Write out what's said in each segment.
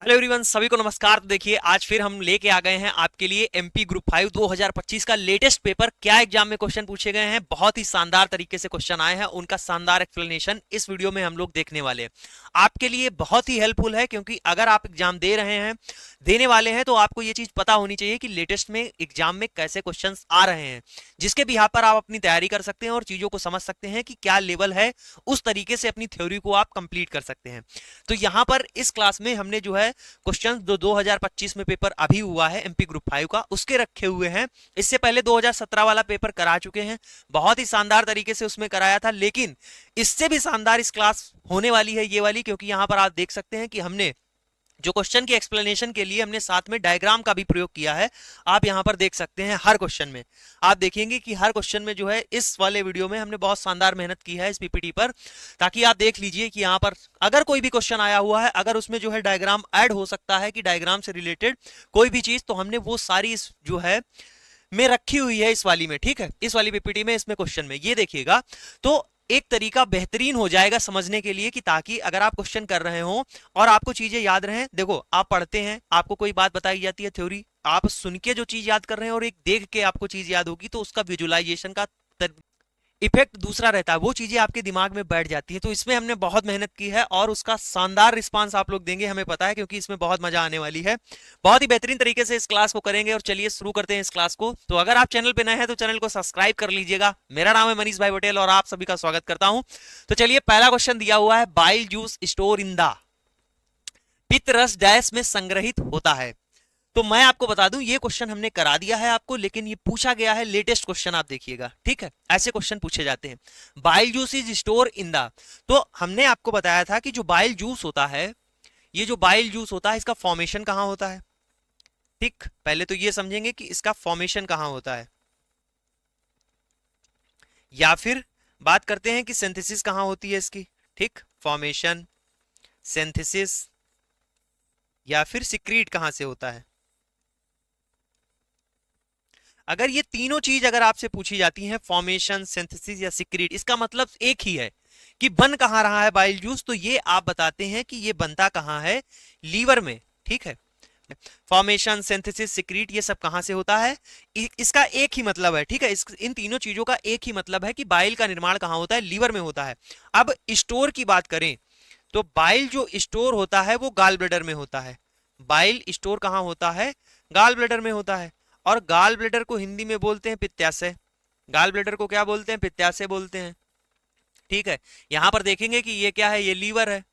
Hello everyone, सभी को नमस्कार। तो देखिए, आज फिर हम लेके आ गए हैं आपके लिए एमपी ग्रुप 5 2025 का लेटेस्ट पेपर। क्या एग्जाम में क्वेश्चन पूछे गए हैं, बहुत ही शानदार तरीके से क्वेश्चन आए हैं, उनका शानदार एक्सप्लेनेशन इस वीडियो में हम लोग देखने वाले हैं। आपके लिए बहुत ही हेल्पफुल है, क्योंकि अगर आप एग्जाम दे रहे हैं, देने वाले हैं, तो आपको ये चीज पता होनी चाहिए कि लेटेस्ट में एग्जाम में कैसे क्वेश्चन आ रहे हैं, जिसके बिहाफ पर आप अपनी तैयारी कर सकते हैं और चीजों को समझ सकते हैं कि क्या लेवल है। उस तरीके से अपनी थ्योरी को आप कंप्लीट कर सकते हैं। तो यहां पर इस क्लास में हमने जो है क्वेश्चन जो 2025 में पेपर अभी हुआ है एमपी ग्रुप 5 का, उसके रखे हुए हैं। इससे पहले 2017 वाला पेपर करा चुके हैं, बहुत ही शानदार तरीके से उसमें कराया था। लेकिन इससे भी शानदार इस क्लास होने वाली है ये वाली, क्योंकि यहां पर आप देख सकते हैं कि हमने जो क्वेश्चन की एक्सप्लेनेशन के लिए हमने साथ में डायग्राम का भी प्रयोग किया है। आप यहां पर देख सकते हैं हर क्वेश्चन में आप देखेंगे कि हर क्वेश्चन में जो है इस वाले वीडियो में हमने बहुत शानदार मेहनत की है इस पीपीटी पर, ताकि आप देख लीजिए कि यहां पर अगर कोई भी क्वेश्चन आया हुआ है, अगर उसमें जो है डायग्राम ऐड हो सकता है कि डायग्राम से रिलेटेड कोई भी चीज, तो हमने वो सारी इस जो है में रखी हुई है इस वाली में। ठीक है, इस वाली पीपीटी में, इसमें क्वेश्चन में ये देखिएगा, तो एक तरीका बेहतरीन हो जाएगा समझने के लिए, कि ताकि अगर आप क्वेश्चन कर रहे हो और आपको चीजें याद रहें। देखो, आप पढ़ते हैं, आपको कोई बात बताई जाती है थ्योरी, आप सुन के जो चीज याद कर रहे हैं और एक देख के आपको चीज याद होगी, तो उसका विजुअलाइजेशन का इफेक्ट दूसरा रहता है, वो चीजें आपके दिमाग में बैठ जाती है। तो इसमें हमने बहुत मेहनत की है और उसका शानदार रिस्पांस आप लोग देंगे, हमें पता है, क्योंकि इसमें बहुत मजा आने वाली है। बहुत ही बेहतरीन तरीके से इस क्लास को करेंगे। और चलिए शुरू करते हैं इस क्लास को। तो अगर आप चैनल पे नए हैं तो चैनल को सब्सक्राइब कर लीजिएगा। मेरा नाम है मनीष भाई पटेल और आप सभी का स्वागत करता हूं। तो चलिए, पहला क्वेश्चन दिया हुआ है, bile juice store in the पित्त रस डैश में संग्रहित होता है। तो मैं आपको बता दूं, ये क्वेश्चन हमने करा दिया है आपको, लेकिन ये पूछा गया है लेटेस्ट क्वेश्चन, आप देखिएगा। ठीक है, ऐसे क्वेश्चन पूछे जाते हैं। Bile juice is store in the, तो हमने आपको बताया था कि जो बाइल जूस होता है, ये जो बाइल जूस होता है, इसका फॉर्मेशन कहां होता है। ठीक, पहले तो ये समझेंगे कि इसका फॉर्मेशन कहां होता है, या फिर बात करते हैं कि सिंथेसिस कहां होती है इसकी। ठीक, फॉर्मेशन, सिंथेसिस, या फिर सिक्रीट कहां से होता है। अगर ये तीनों चीज अगर आपसे पूछी जाती हैं, फॉर्मेशन, सिंथेसिस या सिक्रीट, इसका मतलब एक ही है कि बन कहां रहा है बाइल जूस। तो ये आप बताते हैं कि ये बनता कहां है, लीवर में। ठीक है, फॉर्मेशन, सिंथेसिस, सिक्रीट, ये सब कहां से होता है, इसका एक ही मतलब है। ठीक है, इन तीनों चीजों का एक ही मतलब है कि बाइल का निर्माण कहां होता है, लीवर में होता है। अब स्टोर की बात करें, तो बाइल जो स्टोर होता है वो गाल ब्लेडर में होता है। बाइल स्टोर कहां होता है, गाल ब्लेडर में होता है। और गाल ब्लेडर को हिंदी में बोलते हैं पित्ताशय। गाल ब्लेडर को क्या बोलते हैं, पित्ताशय बोलते हैं। ठीक है, यहां पर देखेंगे कि ये क्या है, ये लीवर है।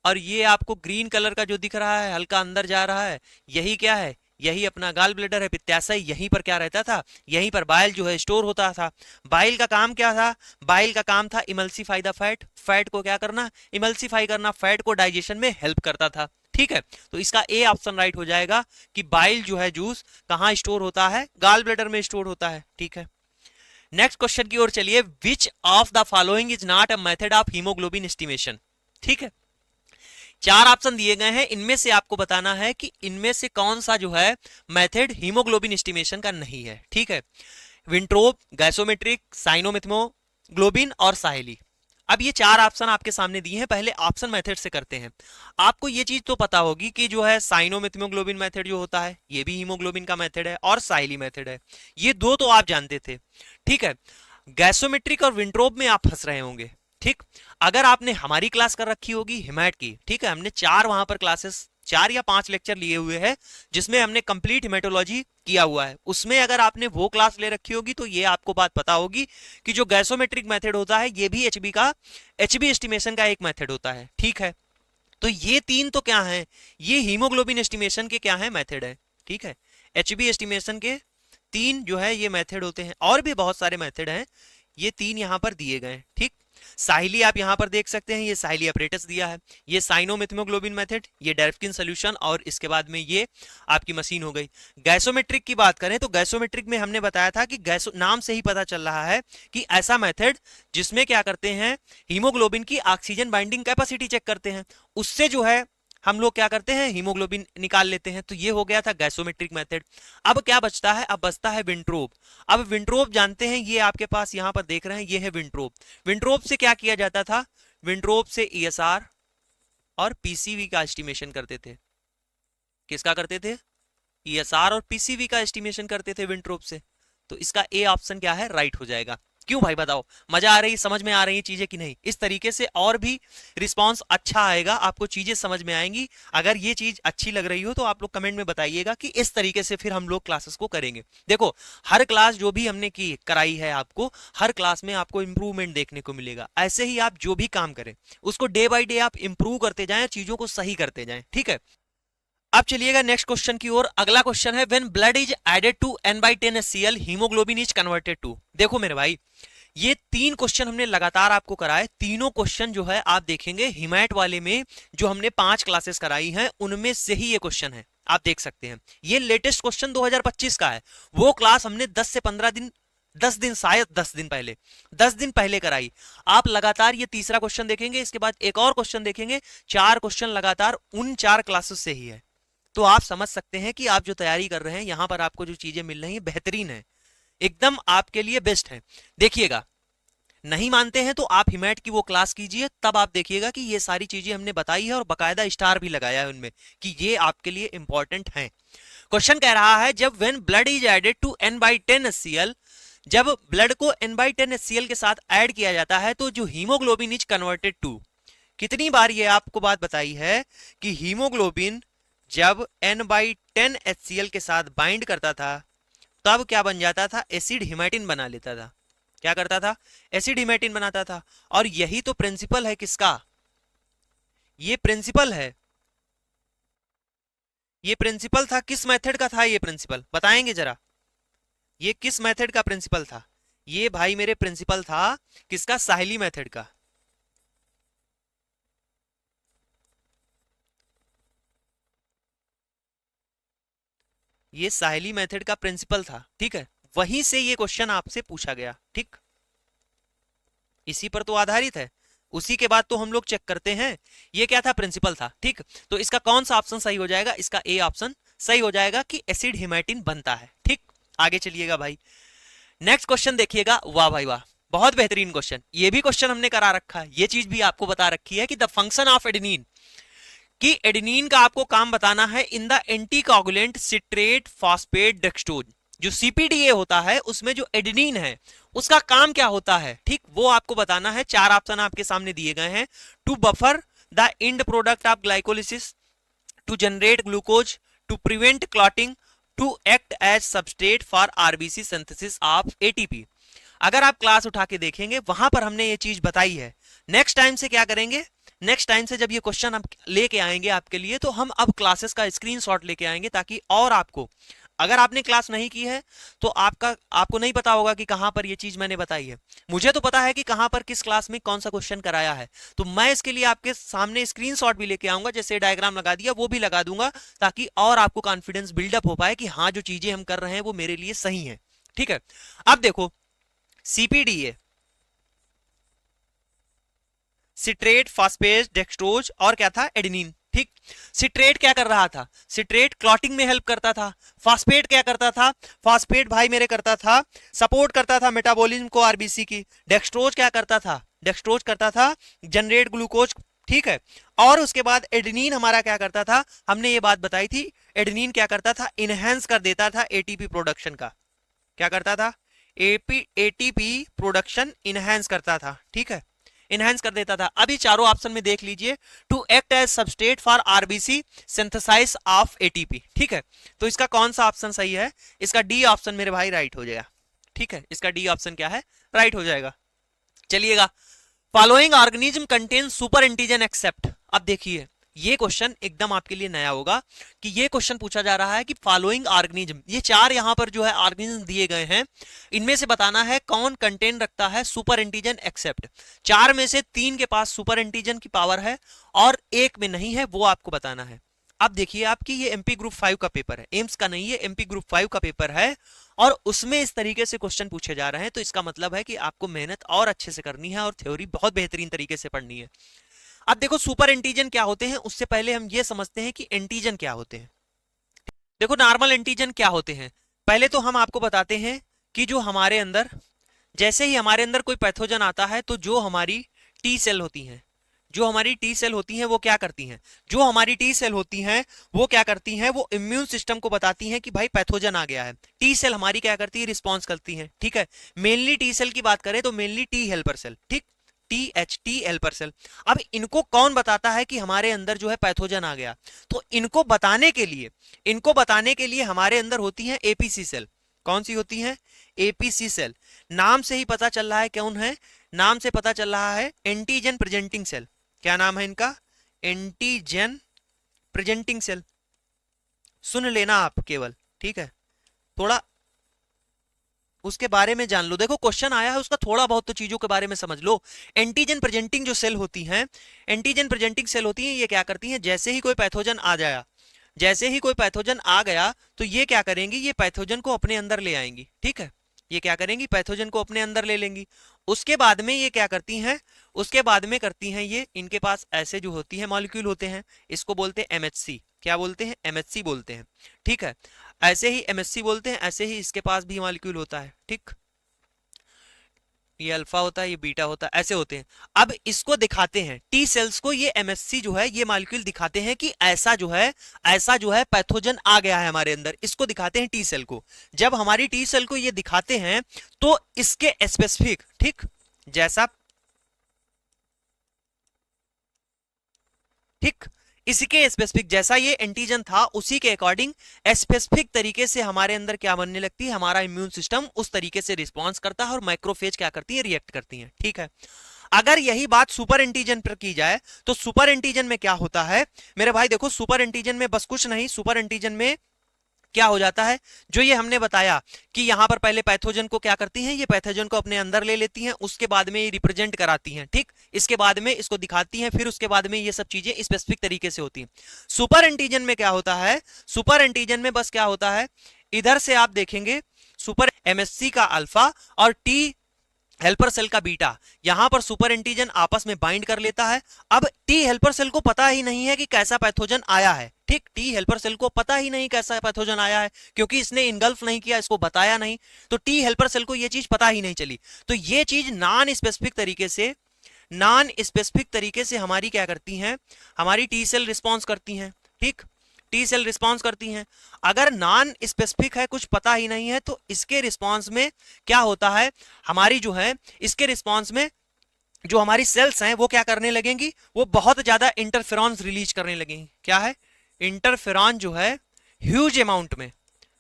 और ये आपको ग्रीन कलर का जो दिख रहा है, हल्का अंदर जा रहा है, यही क्या है, यही अपना गाल ब्लेडर है, पित्ताशय। यहीं पर क्या रहता था, यहीं पर बाइल जो है स्टोर होता था। बाइल का काम क्या था, बाइल का काम था इमल्सीफाई द फैट, फैट को क्या करना, इमल्सीफाई करना, फैट को डाइजेशन में हेल्प करता था। ठीक है, तो इसका ए ऑप्शन राइट हो जाएगा कि बाइल जो है जूस कहां स्टोर होता है, गाल ब्लेडर में स्टोर होता है। ठीक है, नेक्स्ट क्वेश्चन की ओर चलिए। विच of the following is not a method of haemoglobin estimation. ठीक है, चार ऑप्शन दिए गए हैं, इनमें से आपको बताना है कि इनमें से कौन सा जो है मेथड हीमोग्लोबिन एस्टिमेशन का नहीं है। ठीक है, विंट्रोप, गैसोमेट्रिक, साइनोमिथ्मोग्लोबिन और साहेली। अब ये चार ऑप्शन आपके सामने दिए हैं, पहले ऑप्शन मेथड से करते हैं। आपको ये चीज तो पता होगी कि जो है साइनोमिथ्मोग्लोबिन मेथड जो होता है, ये भी हीमोग्लोबिन का मेथड है, और साइली मेथड है। ये दो तो आप जानते थे। ठीक है, गैसोमेट्रिक और विंट्रोप में आप फंस रहे होंगे। ठीक, अगर आपने हमारी क्लास कर रखी होगी हिमैट की, ठीक है, हमने चार वहां पर क्लासेस, 4 या 5 लेक्चर लिए हुए हैं, जिसमें हमने कंप्लीट हिमेटोलॉजी किया हुआ है। उसमें अगर आपने वो क्लास ले रखी होगी, तो ये आपको बात पता होगी कि जो गैसोमेट्रिक मेथड होता है, ये भी एचबी एस्टिमेशन का एक मेथड होता है। ठीक है, तो ये तीन तो क्या है, ये हीमोग्लोबिन एस्टिमेशन के क्या है, मेथड है। ठीक है, एचबी एस्टिमेशन के तीन जो है ये मेथड होते हैं, और भी बहुत सारे मेथड हैं, ये तीन यहां पर दिए गए हैं। ठीक, साहिली आप यहां पर देख सकते हैं, ये साहिली अपरेटस दिया है, ये साइनोमिथ्मोग्लोबिन मेथड, ये डेरफ्किन सॉल्यूशन, और इसके बाद में ये आपकी मशीन हो गई। गैसोमेट्रिक की बात करें तो गैसोमेट्रिक में हमने बताया था कि गैसो नाम से ही पता चल रहा है कि ऐसा मेथड जिसमें क्या करते हैं, हीमोग्लोबिन की ऑक्सीजन बाइंडिंग कैपेसिटी चेक करते हैं, उससे जो है हम लोग क्या करते हैं, हीमोग्लोबिन निकाल लेते हैं। तो ये हो गया था गैसोमेट्रिक मेथड। अब क्या बचता है, अब बचता है विंट्रोप। अब विंट्रोप जानते हैं, ये आपके पास यहां पर देख रहे हैं, ये है विंट्रोप। विंट्रोप से क्या किया जाता था, विंट्रोप से ईएसआर और पीसीवी का एस्टिमेशन करते थे। किसका करते थे? ईएसआर और पीसीवी का एस्टिमेशन करते थे विंट्रोप से। तो इसका ए ऑप्शन क्या है? राइट हो जाएगा। क्यों भाई बताओ, मजा आ रही, समझ में आ रही चीजें कि नहीं? इस तरीके से और भी रिस्पांस अच्छा आएगा, आपको चीजें समझ में आएंगी। अगर ये चीज अच्छी लग रही हो तो आप लोग कमेंट में बताइएगा कि इस तरीके से फिर हम लोग क्लासेस को करेंगे। देखो हर क्लास जो भी हमने की कराई है आपको, हर क्लास में आपको इंप्रूवमेंट देखने को मिलेगा। ऐसे ही आप जो भी काम करें उसको डे बाय डे आप इंप्रूव करते जाएं, चीजों को सही करते जाएं, ठीक है। अब चलिएगा नेक्स्ट क्वेश्चन की ओर। अगला क्वेश्चन है when blood is added to n/10 HCl haemoglobin is converted to. देखो मेरे भाई, ये 3 क्वेश्चन हमने लगातार आपको कराए। तीनों क्वेश्चन जो है आप देखेंगे हिमैट वाले में, जो हमने 5 क्लासेस कराई हैं उनमें से ही ये क्वेश्चन है, आप देख सकते हैं। ये लेटेस्ट क्वेश्चन 2025 का है। वो क्लास हमने 10 से 15 दिन, 10 दिन, शायद 10 दिन पहले, 10 दिन पहले कराई। आप लगातार ये तीसरा क्वेश्चन देखेंगे, इसके बाद एक और क्वेश्चन देखेंगे। 4 क्वेश्चन लगातार उन 4 क्लासेस से ही है। तो आप समझ सकते हैं कि आप जो तैयारी कर रहे हैं, यहां पर आपको जो चीजें मिल रही हैं बेहतरीन है, एकदम आपके लिए बेस्ट है। देखिएगा, नहीं मानते हैं तो आप हिमैट की वो क्लास कीजिए, तब आप देखिएगा कि ये सारी चीजें हमने बताई है और बकायदा स्टार भी लगाया है उनमें कि ये आपके लिए इंपॉर्टेंट है। क्वेश्चन कह रहा है जब when blood is added to n/10 HCl, जब ब्लड को n/10 HCl के साथ ऐड किया जाता है तो जो हीमोग्लोबिन इज कन्वर्टेड टू। कितनी बार ये आपको बात बताई है कि हीमोग्लोबिन जब n/10 HCl के साथ बाइंड करता था तब क्या बन जाता था? एसिड हिमैटिन बना लेता था। क्या करता था? एसिड हिमैटिन बनाता था। और यही तो प्रिंसिपल है किसका? ये प्रिंसिपल है, ये प्रिंसिपल था। किस मेथड का था ये प्रिंसिपल? बताएंगे जरा, ये किस मेथड का प्रिंसिपल था? ये भाई मेरे प्रिंसिपल था किसका? साहली मेथड का। ये साहली मेथड का प्रिंसिपल था, ठीक है। वहीं से ये क्वेश्चन आपसे पूछा गया, ठीक, इसी पर तो आधारित है। उसी के बाद तो हम लोग चेक करते हैं। ये क्या था? प्रिंसिपल था, ठीक। तो इसका कौन सा ऑप्शन सही हो जाएगा? इसका ए ऑप्शन सही हो जाएगा कि एसिड हिमैटिन बनता है, ठीक। आगे चलिएगा भाई, नेक्स्ट क्वेश्चन देखिएगा। वाह भाई वाह, बहुत बेहतरीन क्वेश्चन। ये भी क्वेश्चन हमने करा रखा है, ये चीज भी आपको बता रखी है कि द फंक्शन ऑफ एडेनिन, कि एडेनिन का आपको काम बताना है in the anticoagulant citrate phosphate dextrose. जो सीपीडीए होता है उसमें जो एडेनिन है उसका काम क्या होता है, ठीक, वो आपको बताना है। 4 ऑप्शन आपके सामने दिए गए हैं। To buffer the end product of glycolysis, to generate glucose, to prevent clotting, to act as substrate for RBC synthesis of ATP. अगर आप क्लास उठा के देखेंगे वहां पर हमने ये चीज बताई है। नेक्स्ट टाइम से क्या करेंगे? नेक्स्ट टाइम से जब ये क्वेश्चन हम लेके आएंगे आपके लिए, तो हम अब क्लासेस का स्क्रीनशॉट लेके आएंगे, ताकि और आपको, अगर आपने क्लास नहीं की है तो आपको नहीं पता होगा कि कहां पर ये चीज मैंने बताई है। मुझे तो पता है कि कहां पर किस क्लास में कौन सा क्वेश्चन कराया है, तो मैं इसके लिए आपके सामने स्क्रीनशॉट भी लेके आऊंगा। जैसे डायग्राम लगा दिया वो भी लगा दूंगा, ताकि और आपको कॉन्फिडेंस बिल्डअप हो पाए कि हाँ जो चीजें हम कर रहे हैं वो मेरे लिए सही है, ठीक है। अब देखो, सीपीडीए, सिट्रेट फॉस्फेट डेक्सट्रोज, और क्या था? एडेनिन, ठीक। सिट्रेट क्या कर रहा था? सिट्रेट क्लॉटिंग में हेल्प करता था। फॉस्फेट क्या करता था? फॉस्फेट भाई मेरे करता था, सपोर्ट करता था मेटाबॉलिज्म को आरबीसी की। डेक्सट्रोज क्या करता था? डेक्सट्रोज करता था जनरेट ग्लूकोज, ठीक है। और उसके बाद एडेनिन हमारा क्या करता था? हमने ये बात बताई थी, एडेनिन क्या करता था? इनहेंस कर देता था एटीपी प्रोडक्शन का। क्या करता था? एटीपी प्रोडक्शन इनहेंस करता था, ठीक है, इनहेंस कर देता था। अभी चारों ऑप्शन में देख लीजिए, to act as substrate for RBC synthesize of ATP, ठीक है। तो इसका कौन सा ऑप्शन सही है? इसका डी ऑप्शन मेरे भाई राइट हो जाएगा, ठीक है। इसका डी ऑप्शन क्या है? राइट हो जाएगा। चलिएगा, following organism contain super antigen except. अब देखिए, ये क्वेश्चन एकदम आपके लिए नया होगा कि ये क्वेश्चन पूछा जा रहा है कि फॉलोइंग ऑर्गेनिज्म, ये 4 यहां पर जो है ऑर्गेनिज्म दिए गए हैं, इनमें से बताना है कौन कंटेन रखता है सुपर एंटीजन एक्सेप्ट। 4 में से 3 के पास सुपर एंटीजन की पावर है और 1 में नहीं है, वो आपको बताना है। अब देखिए, आपकी ये एमपी ग्रुप 5 का पेपर है, एम्स का नहीं है, एमपी ग्रुप 5 का पेपर है, और उसमें इस तरीके से क्वेश्चन पूछे जा रहे हैं। तो इसका मतलब है कि आपको मेहनत और अच्छे से करनी है और थ्योरी बहुत बेहतरीन तरीके से पढ़नी है। अब देखो, सुपर एंटीजन क्या होते हैं, उससे पहले हम ये समझते हैं कि एंटीजन क्या होते हैं। देखो, नॉर्मल एंटीजन क्या होते हैं, पहले तो हम आपको बताते हैं कि जो हमारे अंदर, जैसे ही हमारे अंदर कोई पैथोजन आता है, तो जो हमारी टी सेल होती हैं, जो हमारी टी सेल होती हैं वो क्या करती हैं, जो हमारी टी सेल होती हैं वो क्या करती हैं, वो इम्यून सिस्टम को बताती हैं कि भाई पैथोजन आ गया है। टी सेल हमारी क्या करती है, रिस्पॉन्स करती है। ठीक है, मेनली टी सेल की बात करें तो मेनली टी हेल्पर सेल, ठीक, टी हेल्पर सेल। अब इनको कौन बताता है कि हमारे अंदर जो है पैथोजन आ गया, तो इनको बताने के लिए हमारे अंदर होती है एपीसी सेल। कौन सी होती है, एपीसी सेल। नाम से ही पता चल रहा है कौन है, नाम से पता चल रहा है एंटीजन प्रेजेंटिंग सेल। क्या नाम है इनका, एंटीजन प्रेजेंटिंग सेल। सुन लेना आप केवल, ठीक है, थोड़ा उसके बारे में जान लो। देखो क्वेश्चन आया है, उसका थोड़ा बहुत तो चीजों के बारे में समझ लो। एंटीजन प्रेजेंटिंग जो सेल होती हैं, एंटीजन प्रेजेंटिंग सेल होती हैं, ये क्या करती हैं, जैसे ही कोई पैथोजन आ जाया, जैसे ही कोई पैथोजन आ गया तो ये क्या करेंगी, ये पैथोजन को अपने अंदर ले आएंगी। ठीक है, ये क्या करेंगी, पैथोजन को अपने अंदर ले लेंगी। उसके बाद में ये क्या करती हैं, उसके बाद में करती हैं ये, इनके पास ऐसे जो होती है मॉलिक्यूल होते हैं, इसको बोलते हैं एमएचसी। क्या बोलते हैं, एमएचसी बोलते हैं। ठीक है, ऐसे ही एमएचसी बोलते हैं, ऐसे ही इसके पास भी मॉलिक्यूल होता है। ठीक, ये अल्फा होता है, ये बीटा होता है, ऐसे होते हैं। अब इसको दिखाते हैं टी सेल्स को, ये एमएससी जो है, ये मॉलिक्यूल दिखाते हैं कि ऐसा जो है, ऐसा जो है पैथोजन आ गया है हमारे अंदर। इसको दिखाते हैं टी सेल को। जब हमारी टी सेल को ये दिखाते हैं तो इसके स्पेसिफिक, ठीक, जैसा, ठीक, इसके स्पेसिफिक जैसा ये एंटीजन था उसी के अकॉर्डिंग स्पेसिफिक तरीके से हमारे अंदर क्या बनने लगती है, हमारा इम्यून सिस्टम उस तरीके से रिस्पॉन्स करता है और माइक्रोफेज क्या करती है, रिएक्ट करती है। ठीक है, अगर यही बात सुपर एंटीजन पर की जाए तो सुपर एंटीजन में क्या होता है मेरे भाई, देखो सुपर एंटीजन में बस कुछ नहीं, सुपर एंटीजन में क्या हो जाता है, जो ये हमने बताया कि यहां पर पहले पैथोजन को क्या करती हैं, ये पैथोजन को अपने अंदर ले लेती हैं, उसके बाद में ये रिप्रेजेंट कराती हैं। ठीक, इसके बाद में इसको दिखाती हैं, फिर उसके बाद में ये सब चीजें स्पेसिफिक तरीके से होती हैं। सुपर एंटीजन में क्या होता है, सुपर एंटीजन में बस क्या होता है, इधर से आप देखेंगे सुपर एमएससी का अल्फा और टी हेल्पर सेल का बीटा, यहां पर सुपर एंटीजन आपस में बाइंड कर लेता है। अब टी हेल्पर सेल को पता ही नहीं है कि कैसा पैथोजन आया है। ठीक, टी हेल्पर सेल को पता ही नहीं कैसा पैथोजन आया है, क्योंकि इसने इनगल्फ नहीं किया, इसको बताया नहीं, तो टी हेल्पर सेल को यह चीज पता ही नहीं चली। तो ये चीज नॉन स्पेसिफिक तरीके से हमारी क्या करती हैं, हमारी टी सेल रिस्पॉन्स करती हैं। ठीक, टी सेल रिस्पॉन्स करती हैं। अगर नॉन स्पेसिफिक है, कुछ पता ही नहीं है, तो इसके रिस्पॉन्स में क्या होता है, हमारी जो है इसके रिस्पॉन्स में जो हमारी सेल्स हैं वो क्या करने लगेंगी, वो बहुत ज्यादा इंटरफेरॉन्स रिलीज करने लगेंगी। क्या है, इंटरफेरॉन जो है ह्यूज अमाउंट में,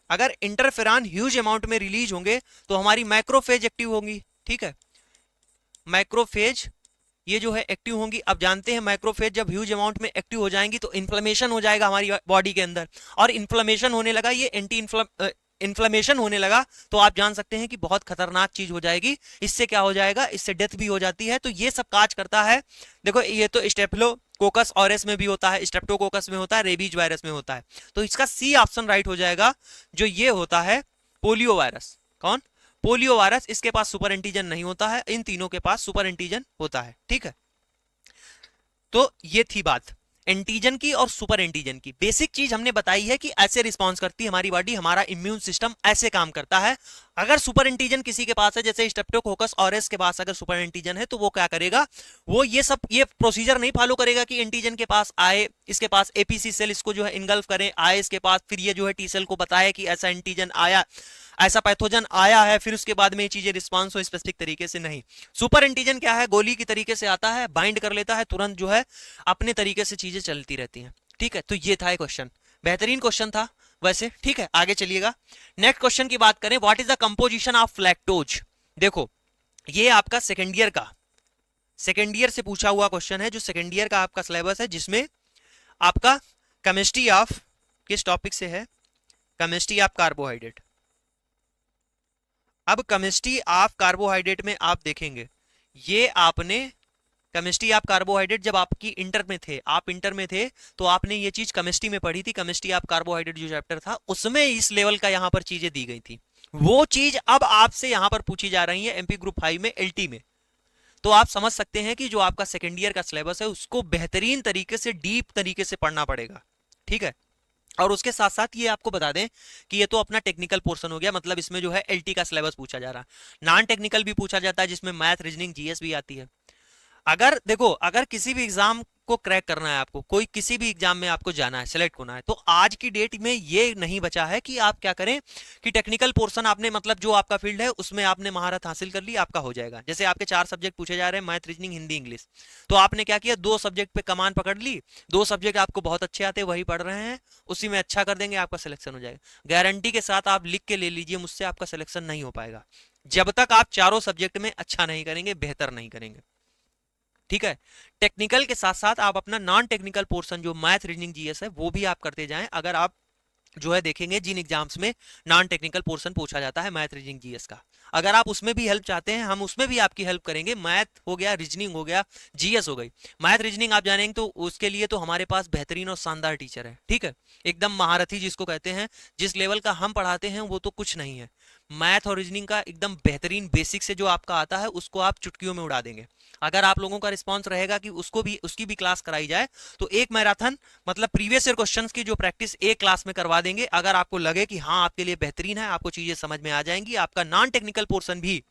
अगर इंटरफेरॉन ह्यूज अमाउंट में रिलीज होंगे तो हमारी माइक्रोफेज एक्टिव होंगी। ठीक है, माइक्रोफेज ये जो है एक्टिव होंगी। अब जानते हैं माइक्रोफेज जब ह्यूज अमाउंट में एक्टिव हो जाएंगी तो इन्फ्लेमेशन हो जाएगा हमारी बॉडी के अंदर, और इन्फ्लेमेशन होने लगा, ये एंटी इन्फ्लेमेशन होने लगा तो आप जान सकते हैं कि बहुत खतरनाक चीज हो जाएगी। इससे क्या हो जाएगा, इससे डेथ भी हो जाती है। तो ये सब काज करता है। देखो ये तो स्टेफिलोकोकस ऑरेस में भी होता है, स्ट्रेप्टोकोकस में होता है, रेबीज वायरस में होता है। तो इसका सी ऑप्शन राइट हो जाएगा, जो ये होता है पोलियो वायरस। कौन, पोलियो वायरस। इसके पास सुपर एंटीजन नहीं होता है, इन तीनों के पास सुपर एंटीजन होता है। ठीक है, तो ये थी बात एंटीजन की और सुपर एंटीजन की। बेसिक चीज हमने बताई है कि ऐसे रिस्पॉन्स करती है हमारी बॉडी, हमारा इम्यून सिस्टम ऐसे काम करता है। अगर सुपर एंटीजन किसी के पास है, जैसे स्ट्रेप्टोकोकस ऑरेस के पास अगर सुपर एंटीजन है, तो वो क्या करेगा, वो ये प्रोसीजर नहीं फॉलो करेगा कि एंटीजन के पास आए, इसके पास एपीसी सेल इसको जो है इनगल्फ करे, आए इसके पास, फिर ये जो है टी सेल को बताए कि ऐसा एंटीजन आया, ऐसा पैथोजन आया है, फिर उसके बाद में ये चीजें रिस्पॉन्स हो स्पेसिफिक तरीके से। नहीं, सुपर एंटीजन क्या है, गोली की तरीके से आता है, बाइंड कर लेता है, तुरंत जो है अपने तरीके से चीजें चलती रहती हैं। ठीक है, तो ये था क्वेश्चन, बेहतरीन क्वेश्चन था वैसे। ठीक है, आगे चलिएगा। नेक्स्ट क्वेश्चन की बात करें, what is the composition of lactose. देखो ये आपका सेकेंड ईयर से पूछा हुआ क्वेश्चन है, जो सेकेंड ईयर का आपका सिलेबस है, जिसमें आपका केमिस्ट्री ऑफ किस टॉपिक से है, केमिस्ट्री ऑफ कार्बोहाइड्रेट। अब केमिस्ट्री ऑफ कार्बोहाइड्रेट में आप देखेंगे, ये आपने केमिस्ट्री ऑफ कार्बोहाइड्रेट जब आपकी इंटर में थे, आप इंटर में थे, तो आपने ये चीज केमिस्ट्री में पढ़ी थी। केमिस्ट्री ऑफ कार्बोहाइड्रेट जो चैप्टर था उसमें इस लेवल का यहां पर चीजें दी गई थी। वो चीज अब आपसे यहां पर पूछी जा रही है एमपी ग्रुप 5 में, एलटी में। तो आप समझ सकते हैं कि जो आपका सेकेंड ईयर का सिलेबस है उसको बेहतरीन तरीके से, डीप तरीके से पढ़ना पड़ेगा। ठीक है, और उसके साथ साथ ये आपको बता दें कि ये तो अपना टेक्निकल पोर्शन हो गया, मतलब इसमें जो है एलटी का सिलेबस पूछा जा रहा है। नॉन टेक्निकल भी पूछा जाता है, जिसमें मैथ, रीजनिंग, जीएस भी आती है। अगर देखो, अगर किसी भी एग्जाम को क्रैक करना है आपको, कोई किसी भी एग्जाम में आपको जाना है, सेलेक्ट होना है, तो आज की डेट में ये नहीं बचा है कि आप क्या करें कि टेक्निकल पोर्शन आपने, मतलब जो आपका फील्ड है उसमें आपने महारत हासिल कर ली, आपका हो जाएगा। जैसे आपके 4 सब्जेक्ट पूछे जा रहे हैं, मैथ, रीजनिंग, हिंदी, इंग्लिश, तो आपने क्या किया, 2 सब्जेक्ट पे कमान पकड़ ली, 2 सब्जेक्ट आपको बहुत अच्छे आते हैं, वही पढ़ रहे हैं, उसी में अच्छा कर देंगे, आपका सिलेक्शन हो जाएगा। गारंटी के साथ आप लिख के ले लीजिए मुझसे, आपका सिलेक्शन नहीं हो पाएगा जब तक आप चारों सब्जेक्ट में अच्छा नहीं करेंगे, बेहतर नहीं करेंगे। ठीक है, टेक्निकल के साथ साथ आप अपना नॉन टेक्निकल पोर्शन जो मैथ, रीजनिंग, जीएस है वो भी आप करते जाएं। अगर आप जो है देखेंगे जिन एग्जाम्स में नॉन टेक्निकल पोर्शन पूछा जाता है मैथ, रीजनिंग, जीएस का, अगर आप उसमें भी हेल्प चाहते हैं, हम उसमें भी आपकी हेल्प करेंगे। मैथ हो गया, रीजनिंग हो गया, जीएस हो गई। मैथ, रीजनिंग आप जानेंगे तो उसके लिए तो हमारे पास बेहतरीन और शानदार टीचर है। ठीक है, एकदम महारथी जिसको कहते हैं, जिस लेवल का हम पढ़ाते हैं वो तो कुछ नहीं है। मैथ और रीजनिंग का एकदम बेहतरीन बेसिक से जो आपका आता है उसको आप चुटकियों में उड़ा देंगे। अगर आप लोगों का रिस्पांस रहेगा कि उसको भी, उसकी भी क्लास कराई जाए, तो एक मैराथन मतलब प्रीवियस ईयर क्वेश्चंस की जो प्रैक्टिस एक क्लास में करवा देंगे। अगर आपको लगे कि हाँ आपके लिए बेहतरीन है, आपको चीजें समझ में आ जाएंगी, आपका नॉन टेक्निकल पोर्शन भी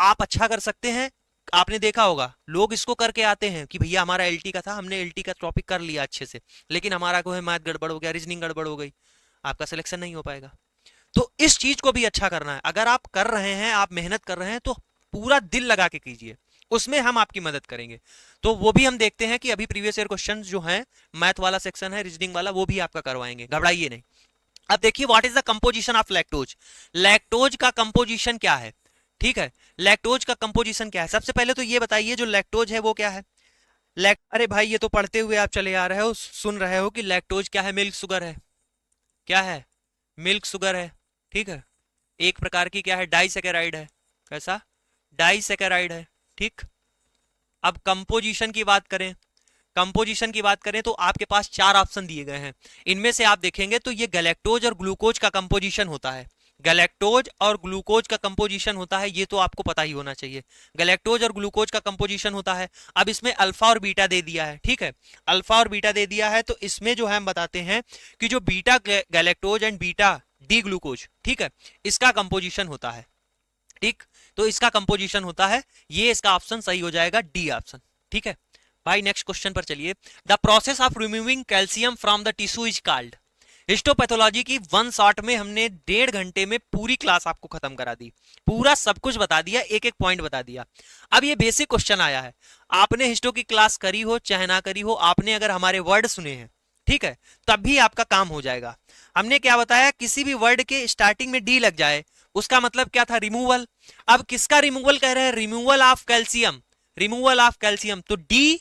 आप अच्छा कर सकते हैं। आपने देखा होगा लोग इसको करके आते हैं कि भैया हमारा एलटी का था, हमने एलटी का टॉपिक कर लिया अच्छे से, लेकिन हमारा को है मैथ गड़बड़ हो गया, रीजनिंग गड़बड़ हो गई, आपका सिलेक्शन नहीं हो पाएगा। तो इस चीज को भी अच्छा करना है। अगर आप कर रहे हैं, आप मेहनत कर रहे हैं, तो पूरा दिल लगा के कीजिए, उसमें हम आपकी मदद करेंगे। तो वो भी हम देखते हैं कि अभी प्रीवियस ईयर क्वेश्चंस जो हैं, मैथ वाला सेक्शन है, रीजनिंग वाला, वो भी आपका करवाएंगे, घबराइए नहीं। अब देखिए what is the composition of lactose. Lactose का कंपोजिशन क्या है? ठीक है, लैक्टोज का कंपोजिशन क्या है? सबसे पहले तो ये बताइए जो लैक्टोज है वो क्या है। अरे भाई ये तो पढ़ते हुए आप चले आ रहे हो, सुन रहे हो कि लैक्टोज क्या है, मिल्क शुगर है। क्या है? मिल्क शुगर है। ठीक है, एक प्रकार की क्या है, डाइसैकेराइड है। कैसा? डाइसैकेराइड है। ठीक, अब कंपोजिशन की बात करें, कंपोजिशन की बात करें तो आपके पास 4 ऑप्शन दिए गए हैं। इनमें से आप देखेंगे तो ये गैलेक्टोज और ग्लूकोज का कंपोजिशन होता है। गैलेक्टोज और ग्लूकोज का कंपोजिशन होता है, ये तो आपको पता ही होना चाहिए। गैलेक्टोज और ग्लूकोज का कंपोजिशन होता है। अब इसमें अल्फा और बीटा दे दिया है। ठीक है, अल्फा और बीटा दे दिया है, तो इसमें जो है हम बताते हैं कि जो beta galactose and beta D glucose, ठीक है, इसका कंपोजिशन होता है। ठीक, तो इसका कंपोजिशन होता है, ये इसका ऑप्शन सही हो जाएगा, डी ऑप्शन। ठीक है भाई, नेक्स्ट क्वेश्चन पर चलिए। The process of removing calcium from the tissue is called. Histopathology की 1 शॉट में हमने 1.5 घंटे में पूरी क्लास आपको खत्म करा दी, पूरा सब कुछ बता दिया, एक एक पॉइंट बता दिया। अब ये बेसिक क्वेश्चन आया है, आपने हिस्टो की क्लास करी हो चाहे ना करी हो, आपने अगर हमारे वर्ड सुने हैं, ठीक है, तब भी आपका काम हो जाएगा। हमने क्या बताया, किसी भी वर्ड के स्टार्टिंग में डी लग जाए उसका मतलब क्या था, रिमूवल। अब किसका रिमूवल कह रहे हैं, removal of calcium, removal of calcium, तो डी,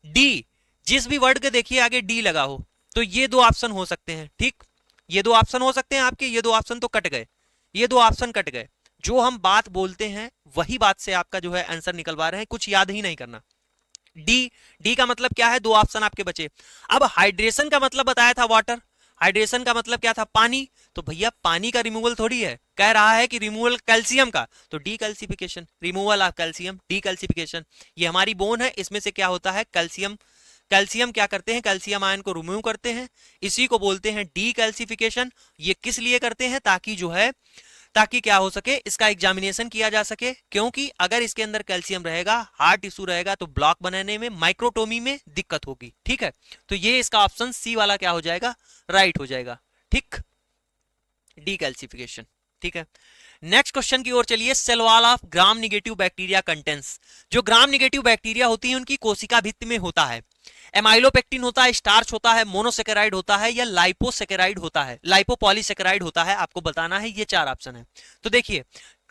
डी, जिस भी वर्ड के देखिए आगे डी लगा हो, तो ये 2 ऑप्शन हो सकते हैं। ठीक, ये 2 ऑप्शन हो सकते हैं आपके, ये 2 ऑप्शन तो कट गए, ये 2 ऑप्शन कट गए। जो हम बात बोलते हैं वही बात से आपका जो है आंसर निकलवा रहे हैं, कुछ याद ही नहीं करना। डी, डी का मतलब क्या है, 2 ऑप्शन आपके बचे। अब हाइड्रेशन का मतलब बताया था वाटर, हाइड्रेशन का मतलब क्या था, पानी, तो भैया पानी का रिमूवल थोड़ी है, कह रहा है कि रिमूवल कैल्शियम का, तो D calcification, removal of calcium, D calcification. ये हमारी बोन है, इसमें से क्या होता है, कैल्शियम, कैल्शियम क्या करते हैं, कैल्शियम आयन को रिमूव करते हैं, इसी को बोलते हैं डी कैल्सिफिकेशन। ये किस लिए करते हैं, ताकि जो है, ताकि क्या हो सके, इसका एग्जामिनेशन किया जा सके, क्योंकि अगर इसके अंदर कैल्शियम रहेगा, हार्ड टिश्यू रहेगा, तो ब्लॉक बनाने में, माइक्रोटोमी में दिक्कत होगी। ठीक है, तो ये इसका ऑप्शन सी वाला क्या हो जाएगा, राइट हो जाएगा। ठीक, डी कैल्सिफिकेशन। ठीक है, नेक्स्ट क्वेश्चन की ओर चलिए। Cell wall of gram negative bacteria contents. जो ग्राम निगेटिव बैक्टीरिया होती है उनकी कोशिका भित्ति में होता है एमाइलोपेक्टिन होता है, स्टार्च होता है, मोनोसेकेराइड होता है, या लाइपोसेकेराइड होता है, लाइपोपॉलीसेकेराइड होता है, आपको बताना है। ये 4 ऑप्शन है। तो देखिए,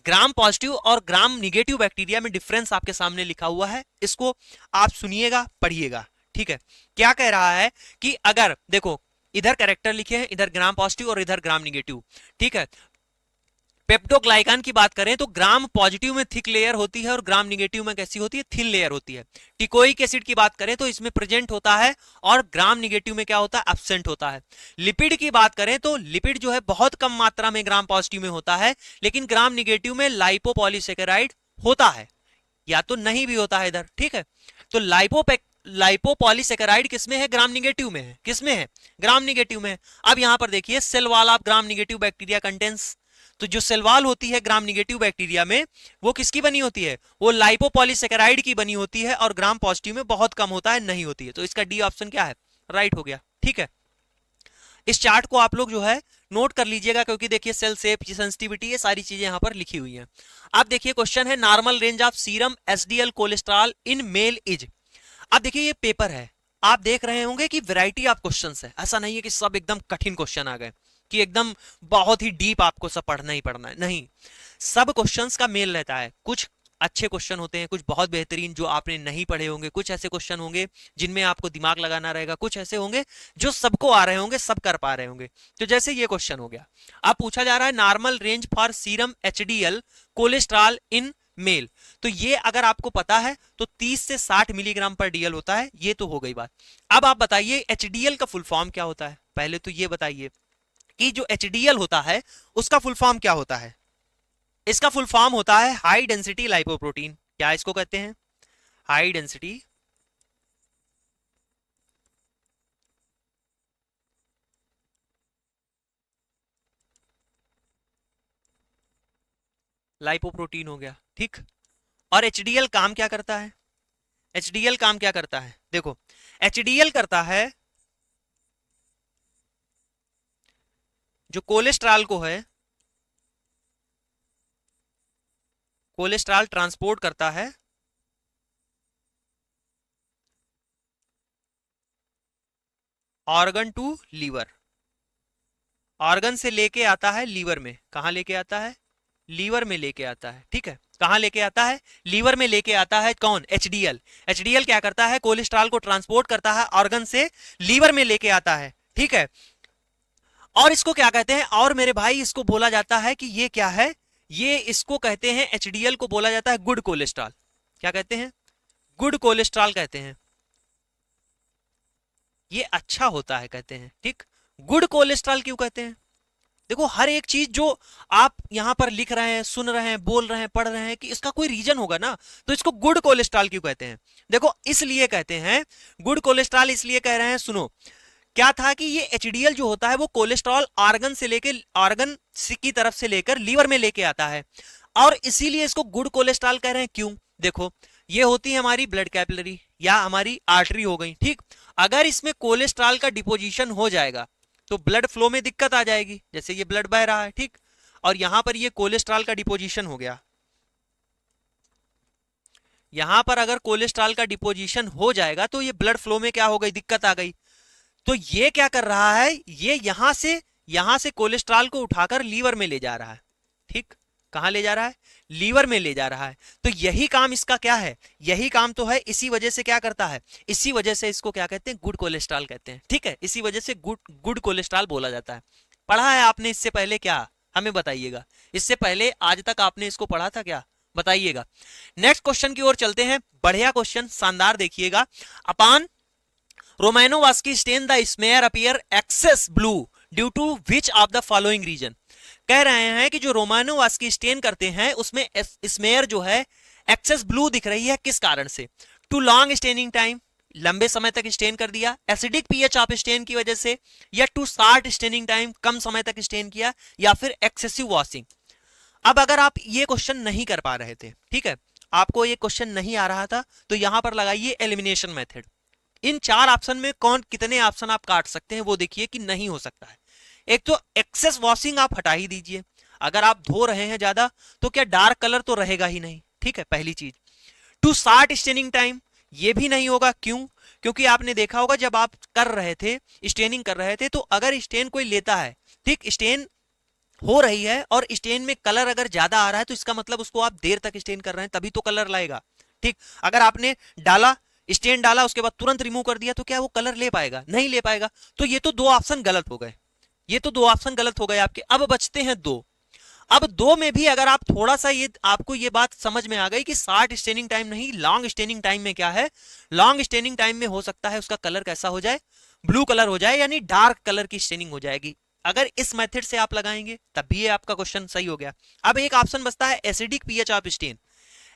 ग्राम पॉजिटिव और ग्राम निगेटिव बैक्टीरिया में डिफरेंस आपके सामने लिखा हुआ है, इसको आप सुनिएगा, पढ़िएगा। ठीक है, क्या कह रहा है कि अगर देखो इधर कैरेक्टर लिखे हैं, इधर ग्राम पॉजिटिव और इधर ग्राम निगेटिव। ठीक है, पेप्टोग्लाइकान की बात करें तो ग्राम पॉजिटिव में थिक लेयर होती है और ग्राम निगेटिव में कैसी होती है, थिन लेयर होती है। टिकोइक एसिड की बात करें तो इसमें प्रेजेंट होता है और ग्राम निगेटिव में क्या होता है, एब्सेंट होता है। लिपिड की बात करें तो लिपिड जो है बहुत कम मात्रा में ग्राम पॉजिटिव में होता है, लेकिन ग्राम निगेटिव में लाइपोपॉलीसेकेराइड होता है, या तो नहीं भी होता है इधर। ठीक है, तो लाइपोपॉलीसेकेराइड किसमें है, ग्राम निगेटिव में है। किसमें है, ग्राम निगेटिव में है। अब यहां पर देखिए, cell wall of gram negative bacteria contains, तो जो सेल वॉल होती है ग्राम निगेटिव बैक्टीरिया में, वो किसकी बनी होती है? वो लाइपोपॉलीसेकेराइड की बनी होती है, और ग्राम पॉजिटिव में बहुत कम होता है, नहीं होती है। तो इसका डी ऑप्शन क्या है? राइट हो गया। ठीक है, इस चार्ट को आप लोग जो है नोट कर लीजिएगा, क्योंकि देखिए सेल शेप, सेंसिटिविटी, ये सारी चीजें यहां पर लिखी हुई हैं। अब देखिए क्वेश्चन है normal range of serum SDL cholesterol in male is. अब देखिए ये पेपर है, आप देख रहे होंगे कि वैरायटी ऑफ क्वेश्चंस है, ऐसा नहीं है कि सब एकदम कठिन क्वेश्चन आ गए कि एकदम बहुत ही डीप आपको सब पढ़ना ही पढ़ना है, नहीं। सब क्वेश्चंस का मेल रहता है, कुछ अच्छे क्वेश्चन होते हैं, कुछ बहुत बेहतरीन जो आपने नहीं पढ़े होंगे, कुछ ऐसे क्वेश्चन होंगे जिनमें आपको दिमाग लगाना रहेगा, कुछ ऐसे होंगे जो सबको आ रहे होंगे, सब कर पा रहे होंगे। तो जैसे ये क्वेश्चन हो गया, अब पूछा जा रहा है normal range for serum HDL cholesterol in male. तो ये अगर आपको पता है तो 30 से 60 मिलीग्राम पर डीएल होता है, ये तो हो गई बात। अब आप बताइए एचडीएल का फुल फॉर्म क्या होता है? पहले तो ये बताइए कि जो एचडीएल होता है उसका फुल फॉर्म क्या होता है? इसका फुल फॉर्म होता है हाई डेंसिटी लाइपोप्रोटीन। क्या इसको कहते हैं? हाई डेंसिटी लाइपोप्रोटीन हो गया, ठीक। और एचडीएल काम क्या करता है? एचडीएल काम क्या करता है? देखो, एचडीएल करता है जो कोलेस्ट्रॉल को है, कोलेस्ट्रॉल ट्रांसपोर्ट करता है ऑर्गन टू लीवर। ऑर्गन से लेके आता है लीवर में। कहां लेके आता है? लीवर में लेके आता है, ठीक है। कहां लेके आता है? लीवर में लेके आता है। कौन? एचडीएल। एचडीएल क्या करता है? कोलेस्ट्रॉल को ट्रांसपोर्ट करता है ऑर्गन से लीवर में लेके आता है, ठीक है। और इसको क्या कहते हैं? और मेरे भाई इसको बोला जाता है कि ये क्या है? ये इसको कहते हैं, एचडीएल को बोला जाता है गुड कोलेस्ट्रॉल। क्या कहते हैं? गुड कोलेस्ट्रॉल कहते हैं। ये अच्छा होता है कहते हैं, ठीक। गुड कोलेस्ट्रॉल क्यों कहते हैं? देखो, हर एक चीज जो आप यहां पर लिख रहे हैं, सुन रहे हैं, बोल रहे हैं, पढ़ रहे हैं, कि इसका कोई रीजन होगा ना। तो इसको गुड कोलेस्ट्रॉल क्यों कहते हैं? देखो, इसलिए कहते हैं गुड कोलेस्ट्रॉल, इसलिए कह रहे हैं, सुनो। क्या था कि ये एचडीएल जो होता है वो कोलेस्ट्रॉल ऑर्गन से लेके, ऑर्गन की तरफ से लेकर लीवर में लेके आता है, और इसीलिए इसको गुड कोलेस्ट्रॉल कह रहे हैं। क्यों? देखो, ये होती है हमारी ब्लड कैपिलरी या हमारी आर्टरी हो गई, ठीक। अगर इसमें कोलेस्ट्रॉल का डिपोजिशन हो जाएगा तो ब्लड फ्लो में दिक्कत आ जाएगी, जैसे ये ब्लड बह रहा है, ठीक। और यहां पर ये कोलेस्ट्रॉल का डिपोजिशन हो गया, यहां पर अगर कोलेस्ट्रॉल का डिपोजिशन हो जाएगा तो ये ब्लड फ्लो में क्या हो गई? दिक्कत आ गई। तो ये क्या कर रहा है? ये यहां से कोलेस्ट्रॉल को उठाकर लीवर में ले जा रहा है, ठीक। कहां ले जा रहा है? लीवर में ले जा रहा है। तो यही काम इसका क्या है? यही काम तो है, इसी वजह से क्या करता है? इसी वजह से इसको क्या कहते हैं? गुड कोलेस्ट्रॉल कहते हैं, ठीक है। इसी वजह से गुड कोलेस्ट्रॉल बोला जाता है। पढ़ा है आपने इससे पहले क्या? हमें बताइएगा, इससे पहले आज तक आपने इसको पढ़ा था क्या? बताइएगा। नेक्स्ट क्वेश्चन की ओर चलते हैं। बढ़िया क्वेश्चन, शानदार, देखिएगा। Upon Romanowsky stain the smear appear excess blue due to which of the following reason. कह रहे हैं कि जो रोमैनोवास्की स्टेन करते हैं उसमें स्मेयर जो है एक्सेस ब्लू दिख रही है, किस कारण से? टू लॉन्ग स्टेनिंग टाइम, लंबे समय तक स्टेन कर दिया, एसिडिक पीएच ऑफ स्टेन की वजह से, या टू शॉर्ट स्टेनिंग टाइम, कम समय तक स्टेन किया, या फिर एक्सेसिव वॉशिंग। अब अगर आप ये क्वेश्चन नहीं कर पा रहे थे, ठीक है, आपको ये क्वेश्चन नहीं आ रहा था, तो यहां पर लगाइए एलिमिनेशन मेथड। इन 4 ऑप्शन में कौन कितने ऑप्शन आप काट सकते हैं वो देखिए कि नहीं हो सकता है। एक तो एक्सेस वॉशिंग आप हटा ही दीजिए, अगर आप धो रहे हैं ज्यादा तो क्या डार्क कलर तो रहेगा ही नहीं, ठीक है, पहली चीज। टू शॉर्ट स्टेनिंग टाइम, ये भी नहीं होगा। क्यों? क्योंकि आपने देखा होगा जब आप कर रहे थे, स्टेनिंग कर रहे थे, तो अगर स्टेन कोई लेता है, ठीक, स्टेन हो रही है और स्टेन में कलर अगर ज्यादा आ रहा है तो इसका मतलब उसको आप देर तक स्टेन कर रहे हैं, तभी तो कलर लाएगा, ठीक। अगर आपने डाला, स्टेन डाला, उसके बाद तुरंत रिमूव कर दिया, तो क्या वो कलर ले पाएगा? नहीं ले पाएगा। तो ये तो 2 ऑप्शन गलत हो गए, ये तो 2 ऑप्शन गलत हो गए आपके। अब बचते हैं 2। अब 2 में भी अगर आप थोड़ा सा, ये आपको ये बात समझ में आ गई कि शॉर्ट स्टेनिंग टाइम नहीं, लॉन्ग स्टेनिंग टाइम में क्या है? लॉन्ग स्टेनिंग टाइम में हो सकता है उसका कलर कैसा हो जाए? ब्लू कलर हो जाए, यानी डार्क कलर की स्टेनिंग हो जाएगी। अगर इस मेथड से आप लगाएंगे तब भी ये आपका क्वेश्चन सही हो गया। अब एक ऑप्शन बचता है acidic pH of stain.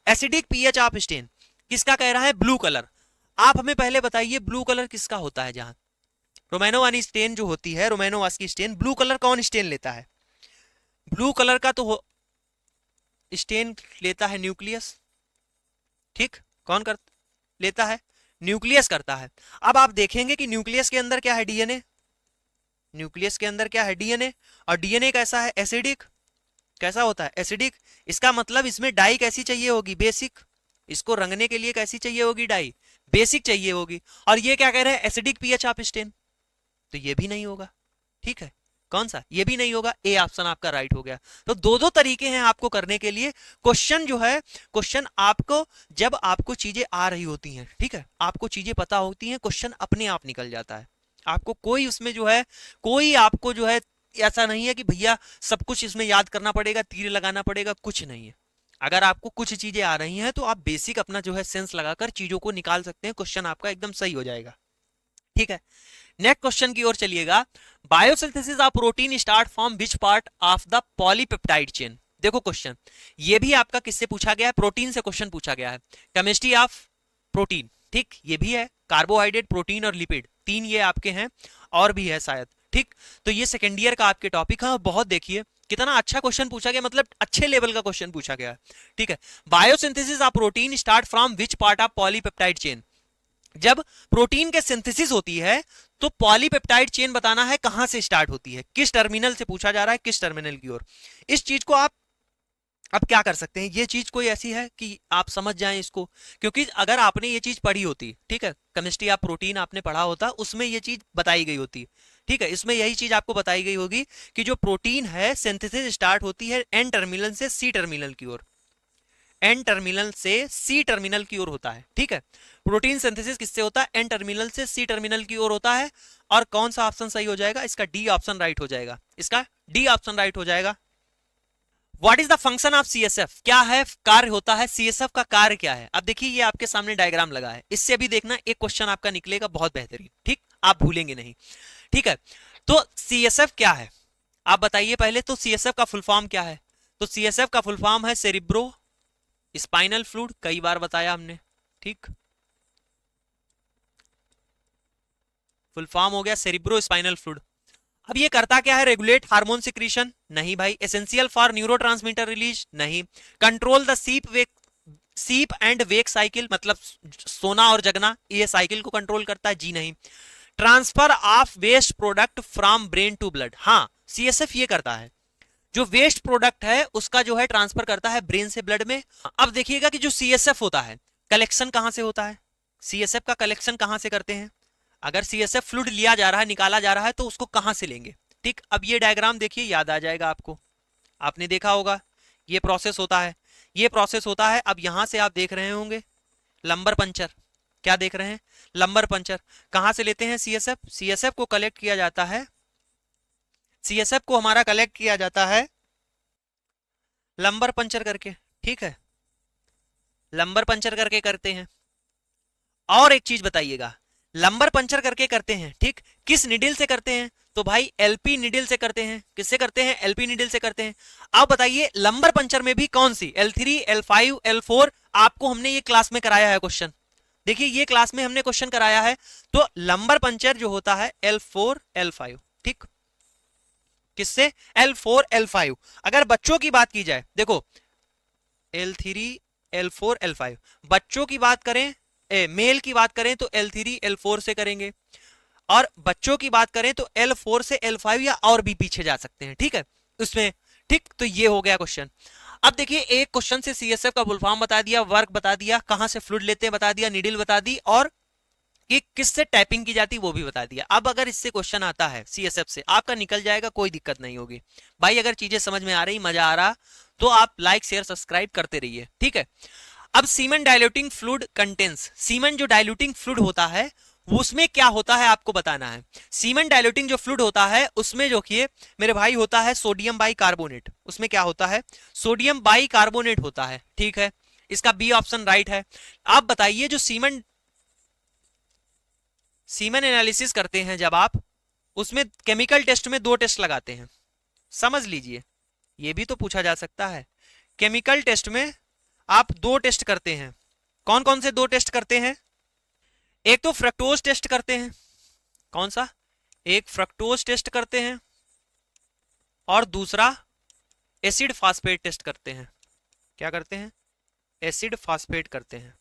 Acidic pH of stain किसका कह रहा है? Blue colour. आप हमें पहले बताइए ब्लू कलर किसका होता है? जहां रोमैनोवानी स्टेन जो होती है, रोमैनोवास्की स्टेन, ब्लू कलर कौन स्टेन लेता है? ब्लू कलर का तो स्टेन लेता है न्यूक्लियस, ठीक, कौन कर लेता है, न्यूक्लियस करता है। अब आप देखेंगे कि न्यूक्लियस के अंदर क्या है, डीएनए, न्यूक्लियस के अंदर क्या है, डीएनए, और डीएनए कैसा है, एसिडिक, कैसा होता है, एसिडिक। इसका मतलब इसमें डाई कैसी चाहिए होगी, बेसिक, इसको रंगने के लिए कैसी चाहिए होगी, डाई बेसिक चाहिए होगी। और ये क्या कह रहे हैं, एसिडिक पीएच ऑफ स्टेन, तो ये भी नहीं होगा, ठीक है, कौन सा, ये भी नहीं होगा, ए ऑप्शन आपका राइट हो गया। तो दो दो तरीके हैं आपको करने के लिए। क्वेश्चन जो है, क्वेश्चन आपको जब आपको चीजें आ रही होती हैं, ठीक है, आपको चीजें पता होती हैं, क्वेश्चन अपने आप निकल जाता है। आपको कोई उसमें जो है, कोई आपको जो है ऐसा नहीं है कि भैया सब कुछ इसमें याद करना पड़ेगा, तीर लगाना पड़ेगा, कुछ नहीं है। अगर आपको कुछ चीजें आ रही हैं तो आप बेसिक अपना जो है सेंस लगाकर चीजों को निकाल सकते हैं, क्वेश्चन आपका एकदम सही हो जाएगा, ठीक है। नेक्स्ट क्वेश्चन की ओर चलिएगा। Biosynthesis of protein start from which part of the polypeptide chain. देखो क्वेश्चन ये भी आपका किससे पूछा गया है, प्रोटीन से क्वेश्चन पूछा गया है, केमिस्ट्री ऑफ प्रोटीन, ठीक, ये भी है, कार्बोहाइड्रेट, प्रोटीन और लिपिड, तीन ये आपके हैं, और भी है शायद, ठीक। तो ये सेकेंड ईयर का आपके टॉपिक है, और बहुत देखिए कितना अच्छा क्वेश्चन पूछा गया, मतलब अच्छे लेवल का क्वेश्चन पूछा गया है, ठीक है। Biosynthesis of protein start from which part of polypeptide chain. जब प्रोटीन के सिंथेसिस होती है तो पॉलीपेप्टाइड चेन बताना है कहां से स्टार्ट होती है, किस टर्मिनल से पूछा जा रहा है, किस टर्मिनल की ओर। इस चीज को आप अब क्या कर सकते हैं, ये चीज कोई ऐसी है कि आप समझ जाएं इसको, क्योंकि अगर आपने ये चीज पढ़ी होती, ठीक है, केमिस्ट्री ऑफ प्रोटीन आपने पढ़ा होता, उसमें ये चीज बताई गई होती, ठीक है, इसमें यही चीज आपको बताई गई होगी कि जो प्रोटीन है सिंथेसिस स्टार्ट होती है एन टर्मिनल से सी टर्मिनल की ओर, एन टर्मिनल से सी टर्मिनल की ओर होता है, ठीक है। प्रोटीन सिंथेसिस किससे होता है, एन टर्मिनल से सी टर्मिनल की ओर होता है। और कौन सा ऑप्शन सही हो जाएगा, इसका डी ऑप्शन राइट हो जाएगा, इसका डी ऑप्शन राइट हो जाएगा। What is the function of CSF, क्या है कार्य होता है, सीएसएफ का कार्य क्या है। अब देखिए ये आपके सामने डायग्राम लगा है, इससे अभी देखना एक क्वेश्चन आपका निकलेगा बहुत बेहतरीन, ठीक, आप भूलेंगे नहीं, ठीक है। तो सीएसएफ क्या है आप बताइए पहले, तो सीएसएफ का फुल फॉर्म क्या है, तो सीएसएफ का फुल फॉर्म है सेरिब्रो स्पाइनल फ्लूइड, कई बार बताया हमने, ठीक, फुल फॉर्म हो गया सेरिब्रो स्पाइनल फ्लूइड। अब ये करता क्या है, रेगुलेट हार्मोन सिक्रीशन, नहीं भाई, एसेंशियल फॉर न्यूरोट्रांसमीटर रिलीज, नहीं, control the ship and wake cycle, मतलब सोना और जगना, ये साइकिल को कंट्रोल करता है, जी नहीं, transfer of waste product from brain to blood, हाँ सीएसएफ ये करता है, जो वेस्ट प्रोडक्ट है उसका जो है ट्रांसफर करता है ब्रेन से ब्लड में। अब देखिएगा कि जो सीएसएफ होता है कलेक्शन कहां से होता है, सीएसएफ का कलेक्शन कहां से करते हैं, अगर सीएसएफ फ्लूइड लिया जा रहा है, निकाला जा रहा है, तो उसको कहां से लेंगे, ठीक। अब ये डायग्राम देखिए, याद आ जाएगा आपको, आपने देखा होगा, ये प्रोसेस होता है, ये प्रोसेस होता है। अब यहां से आप देख रहे होंगे लंबर पंचर, क्या देख रहे हैं, लंबर पंचर, कहां से लेते हैं सीएसएफ, सीएसएफ को कलेक्ट किया जाता है, सीएसएफ को हमारा कलेक्ट किया जाता है लंबर पंचर करके, ठीक है, लंबर पंचर करके करते हैं। और एक चीज बताइएगा, लंबर पंचर करके करते हैं, ठीक, किस निडिल से करते हैं, तो भाई एलपी निडिल से करते हैं, किससे करते हैं, एलपी निडिल से करते हैं। अब बताइए लंबर पंचर में भी कौन सी, L3 L5 L4, आपको हमने ये क्लास में कराया है क्वेश्चन, देखिए ये क्लास में हमने क्वेश्चन कराया है। तो लंबर पंचर जो होता है L4 L5, ठीक, किससे, L4 L5। अगर बच्चों की बात की जाए, देखो L3 L4 L5, बच्चों की बात करें, मेल की बात करें तो L3 L4 से करेंगे, और बच्चों की बात करें तो L4 से L5 या और भी पीछे जा सकते हैं, ठीक है, उसमें, ठीक। तो ये हो गया क्वेश्चन। अब देखिए एक क्वेश्चन से सीएसएफ का फुल फॉर्म बता दिया, वर्क बता दिया, कहां से फ्लूइड लेते हैं बता दिया, नीडल बता दी, और कि किससे टाइपिंग की जाती वो भी बता दिया। अब अगर इससे क्वेश्चन आता है सीएसएफ से, आपका निकल जाएगा, कोई दिक्कत नहीं होगी भाई। अगर चीजें समझ में आ रही, मजा आ रहा, तो आप लाइक शेयर सब्सक्राइब करते रहिए, ठीक है। अब cement diluting fluid contains, cement जो डाइल्यूटिंग फ्लूइड होता है उसमें क्या होता है आपको बताना है। सीमेंट डाइल्यूटिंग जो फ्लूइड होता है उसमें जो कि मेरे भाई होता है सोडियम बाइकार्बोनेट, उसमें क्या होता है, सोडियम बाइकार्बोनेट होता है, ठीक है, इसका बी ऑप्शन राइट है। आप बताइए जो सीमेन एनालिसिस करते हैं जब आप, उसमें केमिकल टेस्ट में दो टेस्ट लगाते हैं, समझ लीजिए, ये भी तो पूछा जा सकता है। केमिकल टेस्ट में आप दो टेस्ट करते हैं, कौन कौन से दो टेस्ट करते हैं, एक तो फ्रक्टोज टेस्ट करते हैं, कौन सा, एक फ्रक्टोज टेस्ट करते हैं, और दूसरा एसिड फास्फेट टेस्ट करते हैं। क्या करते हैं? एसिड फास्फेट करते हैं।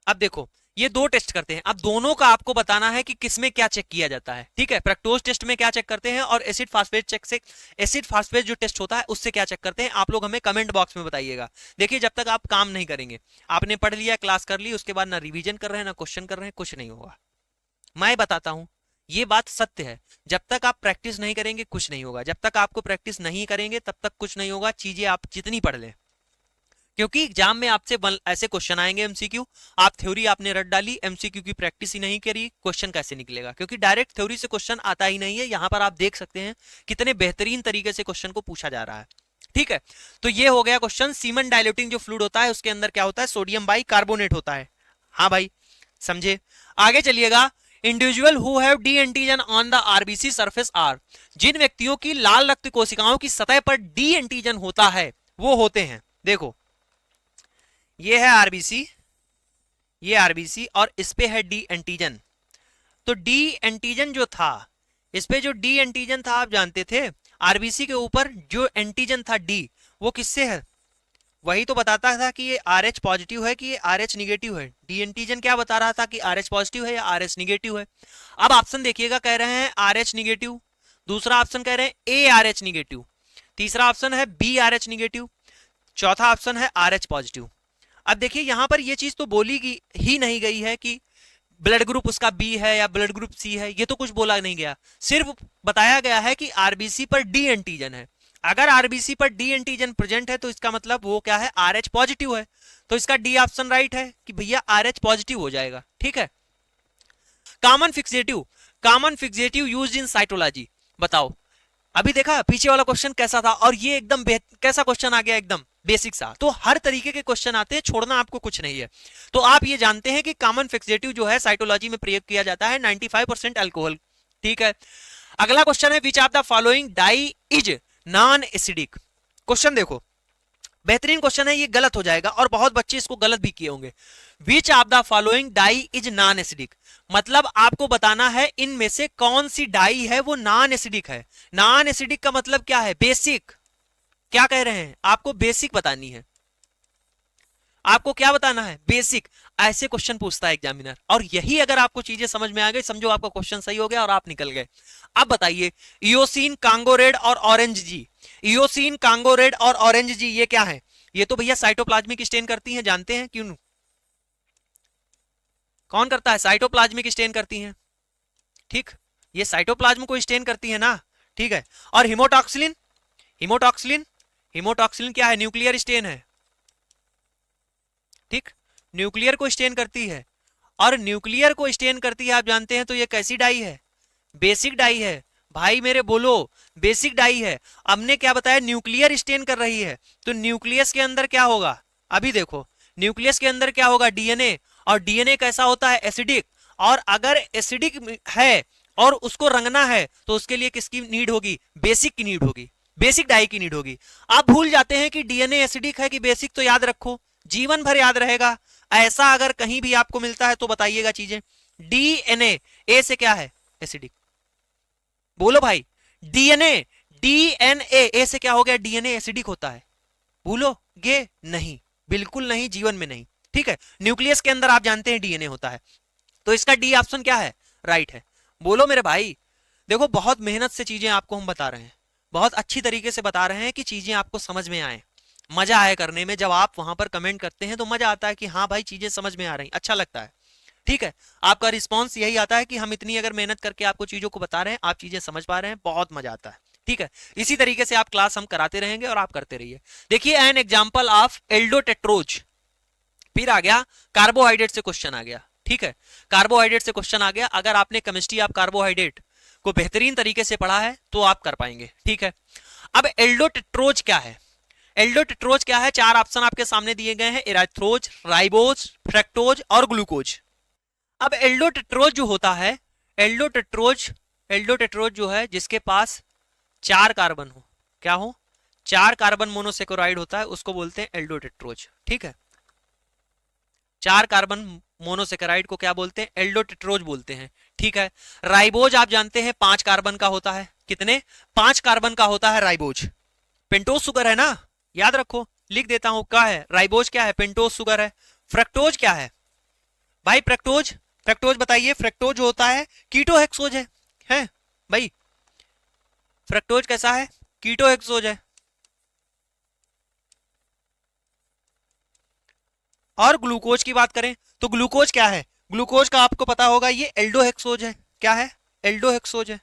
अब देखो ये दो टेस्ट करते हैं, अब दोनों का आपको बताना है कि किसमें क्या चेक किया जाता है। ठीक है, फ्रक्टोज टेस्ट में क्या चेक करते हैं और एसिड फास्फेट चेक से, एसिड फास्फेट जो टेस्ट होता है उससे क्या चेक करते हैं, आप लोग हमें कमेंट बॉक्स में बताइएगा। देखिए जब तक आप काम नहीं करेंगे, आपने पढ़ लिया, क्लास कर ली, उसके बाद ना रिवीजन कर रहे हैं ना क्वेश्चन कर रहे हैं, कुछ नहीं होगा। मैं बताता हूं, ये बात सत्य है। जब तक आप प्रैक्टिस नहीं करेंगे कुछ नहीं होगा, जब तक आपको प्रैक्टिस नहीं करेंगे तब तक कुछ नहीं होगा। चीजें आप जितनी पढ़ लें, क्योंकि एग्जाम में आपसे ऐसे क्वेश्चन आएंगे एमसीक्यू, आप थ्योरी आपने रट डाली, एमसीक्यू की प्रैक्टिस ही नहीं करी, क्वेश्चन कैसे निकलेगा? क्योंकि डायरेक्ट थ्योरी से क्वेश्चन आता ही नहीं है। यहां पर आप देख सकते हैं कितने बेहतरीन तरीके से क्वेश्चन को पूछा जा रहा है। ठीक है, तो ये हो गया क्वेश्चन। सीमन डायल्यूटिंग जो फ्लूइड होता है उसके अंदर क्या होता है? सोडियम बाई कार्बोनेट होता है। हाँ भाई समझे? आगे चलिएगा। Individual who have D antigen on the RBC surface are, जिन व्यक्तियों की लाल रक्त कोशिकाओं की सतह पर डी एंटीजन होता है वो होते हैं, देखो ये है आरबीसी, ये आरबीसी और इस पे है डी एंटीजन। तो डी एंटीजन जो था, इस पे जो डी एंटीजन था आप जानते थे, आरबीसी के ऊपर जो एंटीजन था डी, वो किससे है? वही तो बताता था कि ये RH पॉजिटिव है कि ये RH निगेटिव है। डी एंटीजन क्या बता रहा था कि RH पॉजिटिव है या RH निगेटिव है। अब ऑप्शन देखिएगा, कह रहे हैं RH निगेटिव, दूसरा ऑप्शन कह रहे हैं ARH निगेटिव, तीसरा ऑप्शन है BRH निगेटिव, चौथा ऑप्शन है RH पॉजिटिव। अब देखिए यहां पर ये चीज तो बोली ही नहीं गई है कि ब्लड ग्रुप उसका बी है या ब्लड ग्रुप सी है, ये तो कुछ बोला नहीं गया, सिर्फ बताया गया है कि आरबीसी पर डी एंटीजन है। अगर आरबीसी पर डी एंटीजन प्रेजेंट है तो इसका मतलब वो क्या है? RH पॉजिटिव है। तो इसका डी ऑप्शन राइट है कि भैया RH पॉजिटिव हो जाएगा। ठीक है, common fixative, common fixative used in cytology, बताओ। अभी देखा पीछे वाला क्वेश्चन कैसा था और ये एकदम कैसा क्वेश्चन आ गया, एकदम बेसिक सा। तो हर तरीके के क्वेश्चन आते हैं, छोड़ना आपको कुछ नहीं है। तो आप ये जानते हैं कि कॉमन फिक्सेटिव जो है साइटोलॉजी में प्रयोग किया जाता है 95% अल्कोहल। ठीक है, अगला क्वेश्चन है which of the following dye is non acidic. Question देखो बेहतरीन क्वेश्चन है, ये गलत हो जाएगा और बहुत बच्चे इसको गलत भी किए होंगे। Which of the following dye is non acidic, मतलब आपको बताना है इनमें से कौन सी डाई है वो नॉन एसिडिक है। नॉन एसिडिक का मतलब क्या है? बेसिक। क्या कह रहे हैं? आपको बेसिक बतानी है। आपको क्या बताना है? बेसिक। ऐसे क्वेश्चन पूछता है एग्जामिनर, और यही अगर आपको चीजें समझ में आ गई, समझो आपका क्वेश्चन सही हो गया और आप निकल गए। अब बताइए इयोसिन, कांगो रेड और ऑरेंज जी, इयोसिन, कांगो रेड और ऑरेंज जी ये क्या है? ये तो भैया साइटोप्लाज्मिक स्टेन करती हैं, जानते हैं क्यों? कौन करता है? साइटोप्लाज्मिक स्टेन करती हैं। ठीक, ये साइटोप्लाज्म को स्टेन करती है ना। ठीक है, और हिमोटॉक्सिलिन, हिमोटॉक्सिलिन, हिमोटॉक्सिलिन क्या है? न्यूक्लियर स्टेन है। ठीक, न्यूक्लियर को स्टेन करती है, और न्यूक्लियर को स्टेन करती है आप जानते हैं, तो ये कैसी डाई है? बेसिक डाई है। भाई मेरे बोलो, बेसिक डाई है। हमने क्या बताया? न्यूक्लियर स्टेन कर रही है, तो न्यूक्लियस के अंदर क्या होगा? अभी देखो न्यूक्लियस के अंदर क्या होगा? डीएनए, और डीएनए कैसा होता है? एसिडिक। और अगर एसिडिक है और उसको रंगना है तो उसके लिए किसकी नीड होगी? बेसिक की नीड होगी, बेसिक डाई की नीड होगी। आप भूल जाते हैं कि डीएनए एसिडिक है कि बेसिक, तो याद रखो, जीवन भर याद रहेगा। ऐसा अगर कहीं भी आपको मिलता है तो बताइएगा चीजें। डीएनए ए से क्या है? एसिडिक। बोलो भाई, डीएनए, डीएनए ए से क्या हो गया? डीएनए एसिडिक होता है। भूलोगे नहीं, बिल्कुल नहीं, जीवन में नहीं। ठीक है, न्यूक्लियस के अंदर आप जानते हैं डीएनए होता है, तो इसका डी ऑप्शन क्या है? राइट है। बोलो मेरे भाई, देखो बहुत मेहनत से चीजें आपको हम बता रहे हैं, बहुत अच्छी तरीके से बता रहे हैं कि चीजें आपको समझ में आए, मजा आए करने में। जब आप वहां पर कमेंट करते हैं तो मजा आता है कि हाँ भाई चीजें समझ में आ रही, अच्छा लगता है। ठीक है, आपका रिस्पॉन्स यही आता है कि हम इतनी अगर मेहनत करके आपको चीजों को बता रहे हैं, आप चीजें समझ पा रहे हैं, बहुत मजा आता है। ठीक है, इसी तरीके से आप क्लास हम कराते रहेंगे और आप करते रहिए। देखिए एन एग्जाम्पल ऑफ एल्डोटेट्रोज, फिर आ गया कार्बोहाइड्रेट से क्वेश्चन आ गया। ठीक है, कार्बोहाइड्रेट से क्वेश्चन आ गया। अगर आपने केमिस्ट्री ऑफ कार्बोहाइड्रेट को बेहतरीन तरीके से पढ़ा है तो आप कर पाएंगे। ठीक है, अब एल्डोटेट्रोज क्या है? एल्डोटेट्रोज क्या है? चार ऑप्शन आपके सामने दिए गए हैं, इराथ्रोज, राइबोज, फ्रक्टोज और ग्लूकोज। अब एल्डोटेट्रोज जो होता है, एल्डोटेट्रोज, एल्डोटेट्रोज जो है जिसके पास चार कार्बन हो, क्या हो? चार कार्बन मोनोसेक्राइड होता है, उसको बोलते हैं एल्डोटेट्रोज। ठीक है, चार कार्बन मोनोसेकेराइड को क्या बोलते हैं? एल्डोटेट्रोज बोलते हैं। ठीक है, राइबोज आप जानते हैं 5 कार्बन का होता है। कितने? 5 कार्बन का होता है राइबोज। पेंटोज शुगर है ना, याद रखो, लिख देता हूं। क्या है? राइबोज क्या है? पेंटोज शुगर है। फ्रक्टोज क्या है भाई? फ्रक्टोज, फ्रक्टोज बताइए। फ्रक्टोज होता है कीटोहेक्सोज है भाई। फ्रक्टोज कैसा है? कीटोहेक्सोज है। और ग्लूकोज की बात करें तो ग्लूकोज क्या है? ग्लूकोज का आपको पता होगा, ये एल्डोहेक्सोज है। क्या है? एल्डोहेक्सोज है।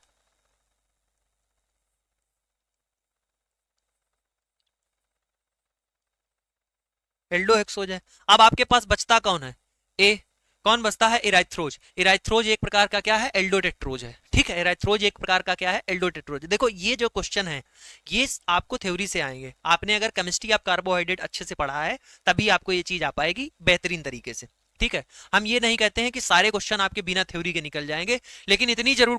एल्डोहेक्सोज है। अब आपके पास बचता कौन है? ए। कौन बचता है? इराइथ्रोज। इराइथ्रोज एक प्रकार का क्या है? एल्डोटेट्रोज है। ठीक है, इराइथ्रोज एक प्रकार का क्या है? एल्डोटेट्रोज। देखो ये जो क्वेश्चन है ये आपको थ्योरी से आएंगे। आपने अगर केमिस्ट्री ऑफ कार्बोहाइड्रेट अच्छे से पढ़ा है तभी आपको ये चीज आ पाएगी बेहतरीन तरीके से। ठीक है, हम ये नहीं कहते हैं कि सारे क्वेश्चन आपके बिना थ्योरी के निकल जाएंगे, लेकिन इतनी जरूर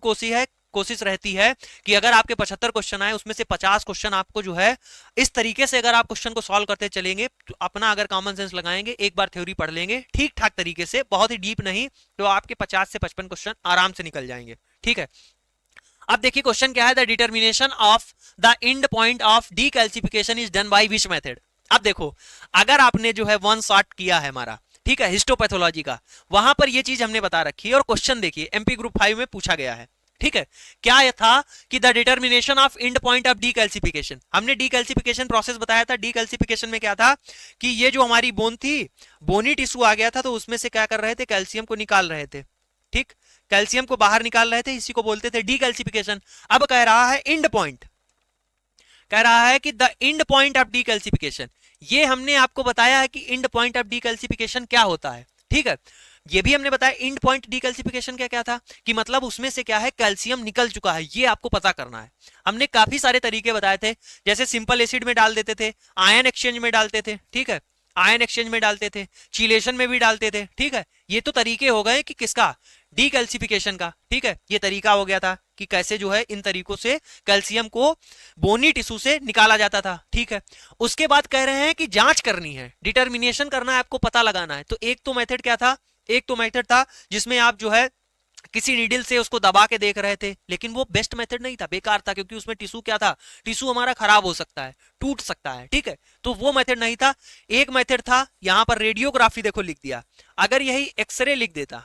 कोशिश रहती है कि अगर आपके 75 क्वेश्चन आए उसमें से 50 क्वेश्चन आपको जो है इस तरीके से अगर आप क्वेश्चन को सॉल्व करते चलेंगे तो अपना अगर कॉमन सेंस लगाएंगे, एक बार थ्योरी पढ़ लेंगे ठीक ठाक तरीके से, बहुत ही डीप नहीं, तो आपके 50 से 55 क्वेश्चन आराम से निकल जाएंगे। ठीक है, अब देखिए क्वेश्चन क्या है? The determination of the end point of decalcification is done by which method. अब देखो, अगर आपने जो है वन शॉट किया है हमारा, ठीक है, हिस्टोपैथोलॉजी का, वहां पर ये चीज हमने बता रखी है और क्वेश्चन देखिए एमपी ग्रुप 5 में पूछा गया है। ठीक है, क्या यह था कि the determination of end point of decalcification, हमने डीकैल्सिफिकेशन प्रोसेस बताया था। डीकैल्सिफिकेशन में क्या था कि ये जो हमारी बोन थी, बोनी टिश्यू आ गया था, तो उसमें से क्या कर रहे थे? कैल्शियम को निकाल रहे थे। ठीक, कैल्शियम को बाहर निकाल रहे थे, इसी को बोलते थे डीकैल्सिफिकेशन। अब कह रहा है एंड पॉइंट, कह रहा है कि the end point of decalcification, ये हमने आपको बताया है कि एंड पॉइंट ऑफ डीकैल्सिफिकेशन क्या होता है। ठीक है, ये भी हमने बताया एंड पॉइंट डीकैल्सिफिकेशन क्या क्या था, कि मतलब उसमें से क्या है? कैल्शियम निकल चुका है, ये आपको पता करना है। हमने काफी सारे तरीके बताए थे, जैसे सिंपल एसिड में डाल देते थे, आयन एक्सचेंज में डालते थे। ठीक है, आयन एक्सचेंज में डालते थे, चीलेशन में भी डालते थे। ठीक है, ये तो तरीके हो गए कि किसका? डीकैल्सिफिकेशन का। ठीक है, ये तरीका हो गया था कि कैसे जो है इन तरीकों से कैल्शियम को बोनी टिश्यू से निकाला जाता था। ठीक है, उसके बाद कह रहे हैं कि जांच करनी है, डिटर्मिनेशन करना है, आपको पता लगाना है। तो एक तो मेथड क्या था? एक तो मेथड था जिसमें आप जो है किसी नीडल से उसको दबा के देख रहे थे, लेकिन वो बेस्ट मेथड नहीं था, बेकार था, क्योंकि उसमें टिश्यू क्या था? टिश्यू हमारा खराब हो सकता है, टूट सकता है। ठीक है, तो वो मेथड नहीं था। एक मेथड था, यहां पर रेडियोग्राफी देखो लिख दिया। अगर यही एक्सरे लिख देता,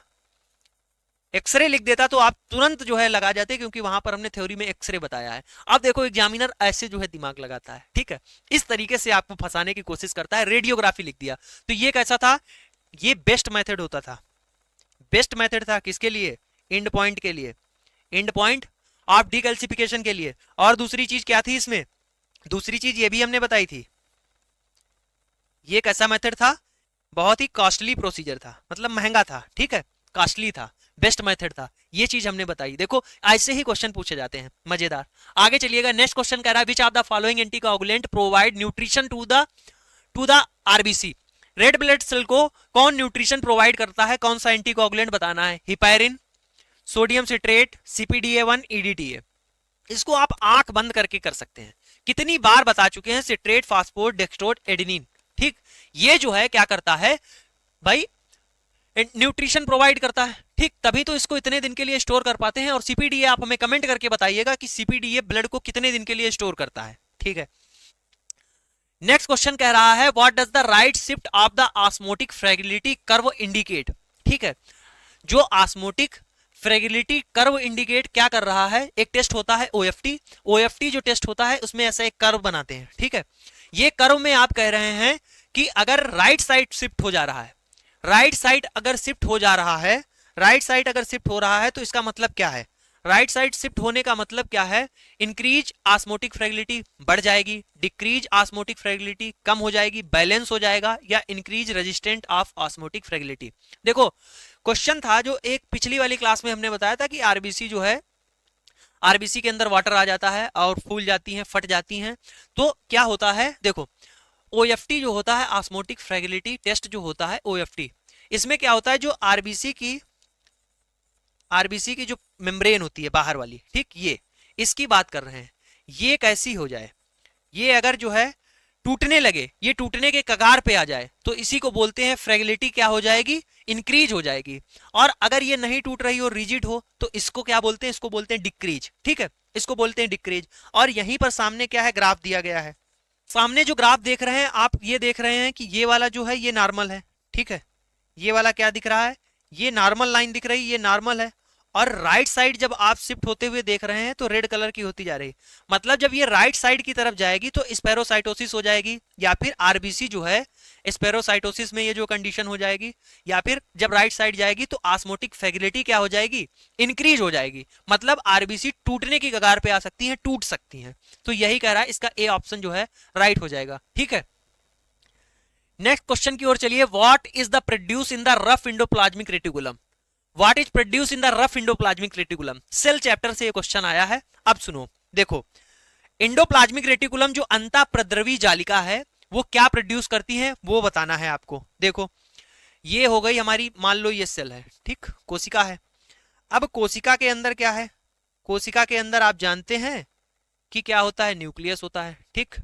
एक्सरे लिख देता तो आप तुरंत जो है लगा जाते, क्योंकि वहां पर हमने थ्योरी में एक्सरे बताया है। अब देखो एग्जामिनर ऐसे जो है दिमाग लगाता है। ठीक है, इस तरीके से आपको फंसाने की कोशिश करता है। रेडियोग्राफी लिख दिया, तो ये कैसा था? ये बेस्ट मेथड होता था। बेस्ट मेथड था किसके लिए? एंड पॉइंट के लिए, एंड पॉइंट ऑफ डीकैल्सिफिकेशन के लिए। और दूसरी चीज क्या थी इसमें? दूसरी चीज ये भी हमने बताई थी, ये कैसा मेथड था? बहुत ही कॉस्टली प्रोसीजर था, मतलब महंगा था। ठीक है, कॉस्टली था, बेस्ट मेथड था, ये चीज हमने बताई। देखो ऐसे ही क्वेश्चन पूछे जाते हैं, मजेदार। आगे चलिएगा, नेक्स्ट क्वेश्चन कह रहा है which of the following anticoagulant provide nutrition to the RBC. Red blood cell को कौन न्यूट्रिशन प्रोवाइड करता है? कौन सा एंटीकोगुलेंट बताना है? Heparin, sodium citrate, CPDA one, EDTA. इसको आप आंख बंद करके कर सकते हैं। कितनी बार बता चुके हैं, सिट्रेट, फास्फोर, डेक्सट्रोज, एडेनिन। ठीक, ये जो है क्या करता है भाई? न्यूट्रिशन प्रोवाइड करता है। ठीक, तभी तो इसको इतने दिन के लिए स्टोर कर पाते हैं। और सीपीडीए आप हमें कमेंट करके बताइएगा कि सीपीडीए ब्लड को कितने दिन के लिए स्टोर करता है। ठीक है, नेक्स्ट क्वेश्चन कह रहा है what does the right shift of the osmotic fragility curve indicate. ठीक है, जो ऑस्मोटिक फ्रेगिलिटी कर्व इंडिकेट क्या कर रहा है? एक टेस्ट होता है ओएफटी। ओएफटी जो टेस्ट होता है उसमें ऐसा एक कर्व बनाते हैं। ठीक है, ये कर्व में आप कह रहे हैं कि अगर राइट साइड शिफ्ट हो जा रहा है, राइट साइड अगर शिफ्ट हो जा रहा है, राइट साइड अगर शिफ्ट हो रहा है तो इसका मतलब क्या है? राइट साइड शिफ्ट होने का मतलब क्या है? इंक्रीज ऑस्मोटिक फ्रेगिलिटी बढ़ जाएगी, डिक्रीज ऑस्मोटिक फ्रेगिलिटी कम हो जाएगी, बैलेंस हो जाएगा, या इंक्रीज रेजिस्टेंट ऑफ ऑस्मोटिक फ्रेगिलिटी। देखो क्वेश्चन था जो एक पिछली वाली क्लास में हमने बताया था कि आरबीसी जो है, आरबीसी के अंदर वाटर आ जाता है और फूल जाती हैं, फट जाती हैं, तो क्या होता है? देखो ओएफटी जो होता है, ऑस्मोटिक फ्रेगिलिटी टेस्ट जो होता है ओएफटी, इसमें क्या होता है? जो आरबीसी की जो मेम्ब्रेन होती है बाहर वाली, ठीक, ये इसकी बात कर रहे हैं, ये कैसी हो जाए? ये अगर जो है टूटने लगे, ये टूटने के कगार पे आ जाए, तो इसी को बोलते हैं फ्रेगिलिटी क्या हो जाएगी, इंक्रीज हो जाएगी। और अगर ये नहीं टूट रही हो, रिजिड हो, तो इसको क्या बोलते हैं, इसको बोलते हैं डिक्रीज। ठीक है, इसको बोलते हैं डिक्रीज। और यहीं पर सामने क्या है, ग्राफ दिया गया है। सामने जो ग्राफ देख रहे हैं आप, ये देख रहे हैं कि ये वाला जो है ये नॉर्मल है। ठीक है, ये वाला क्या दिख रहा है, ये नॉर्मल लाइन दिख रही है, ये नॉर्मल है। और राइट साइड जब आप शिफ्ट होते हुए देख रहे हैं तो रेड कलर की होती जा रही है। मतलब जब ये राइट साइड की तरफ जाएगी तो स्पेरोसाइटोसिस हो जाएगी, या फिर आरबीसी जो है स्पेरोसाइटोसिस में ये जो कंडीशन हो जाएगी, या फिर जब राइट साइड जाएगी तो ऑस्मोटिक फ्रेगिलिटी क्या हो जाएगी, इंक्रीज हो जाएगी। मतलब आरबीसी टूटने की कगार पे आ सकती है, टूट सकती है। तो यही कह रहा है, इसका ए ऑप्शन जो है राइट हो जाएगा। ठीक है, नेक्स्ट क्वेश्चन की ओर चलिए। What is the produce in the rough endoplasmic reticulum, what is produce in the rough endoplasmic reticulum, cell chapter से ये क्वेश्चन आया है। अब सुनो, देखो इंडोप्लाज्मिक रेटिकुलम जो अंतःप्रद्रवी जालिका है वो क्या प्रोड्यूस करती है वो बताना है आपको। देखो ये हो गई हमारी, मान लो ये सेल है, ठीक, कोशिका है। अब कोशिका के अंदर क्या है, कोशिका के अंदर आप जानते हैं कि क्या होता है, न्यूक्लियस होता है। ठीक,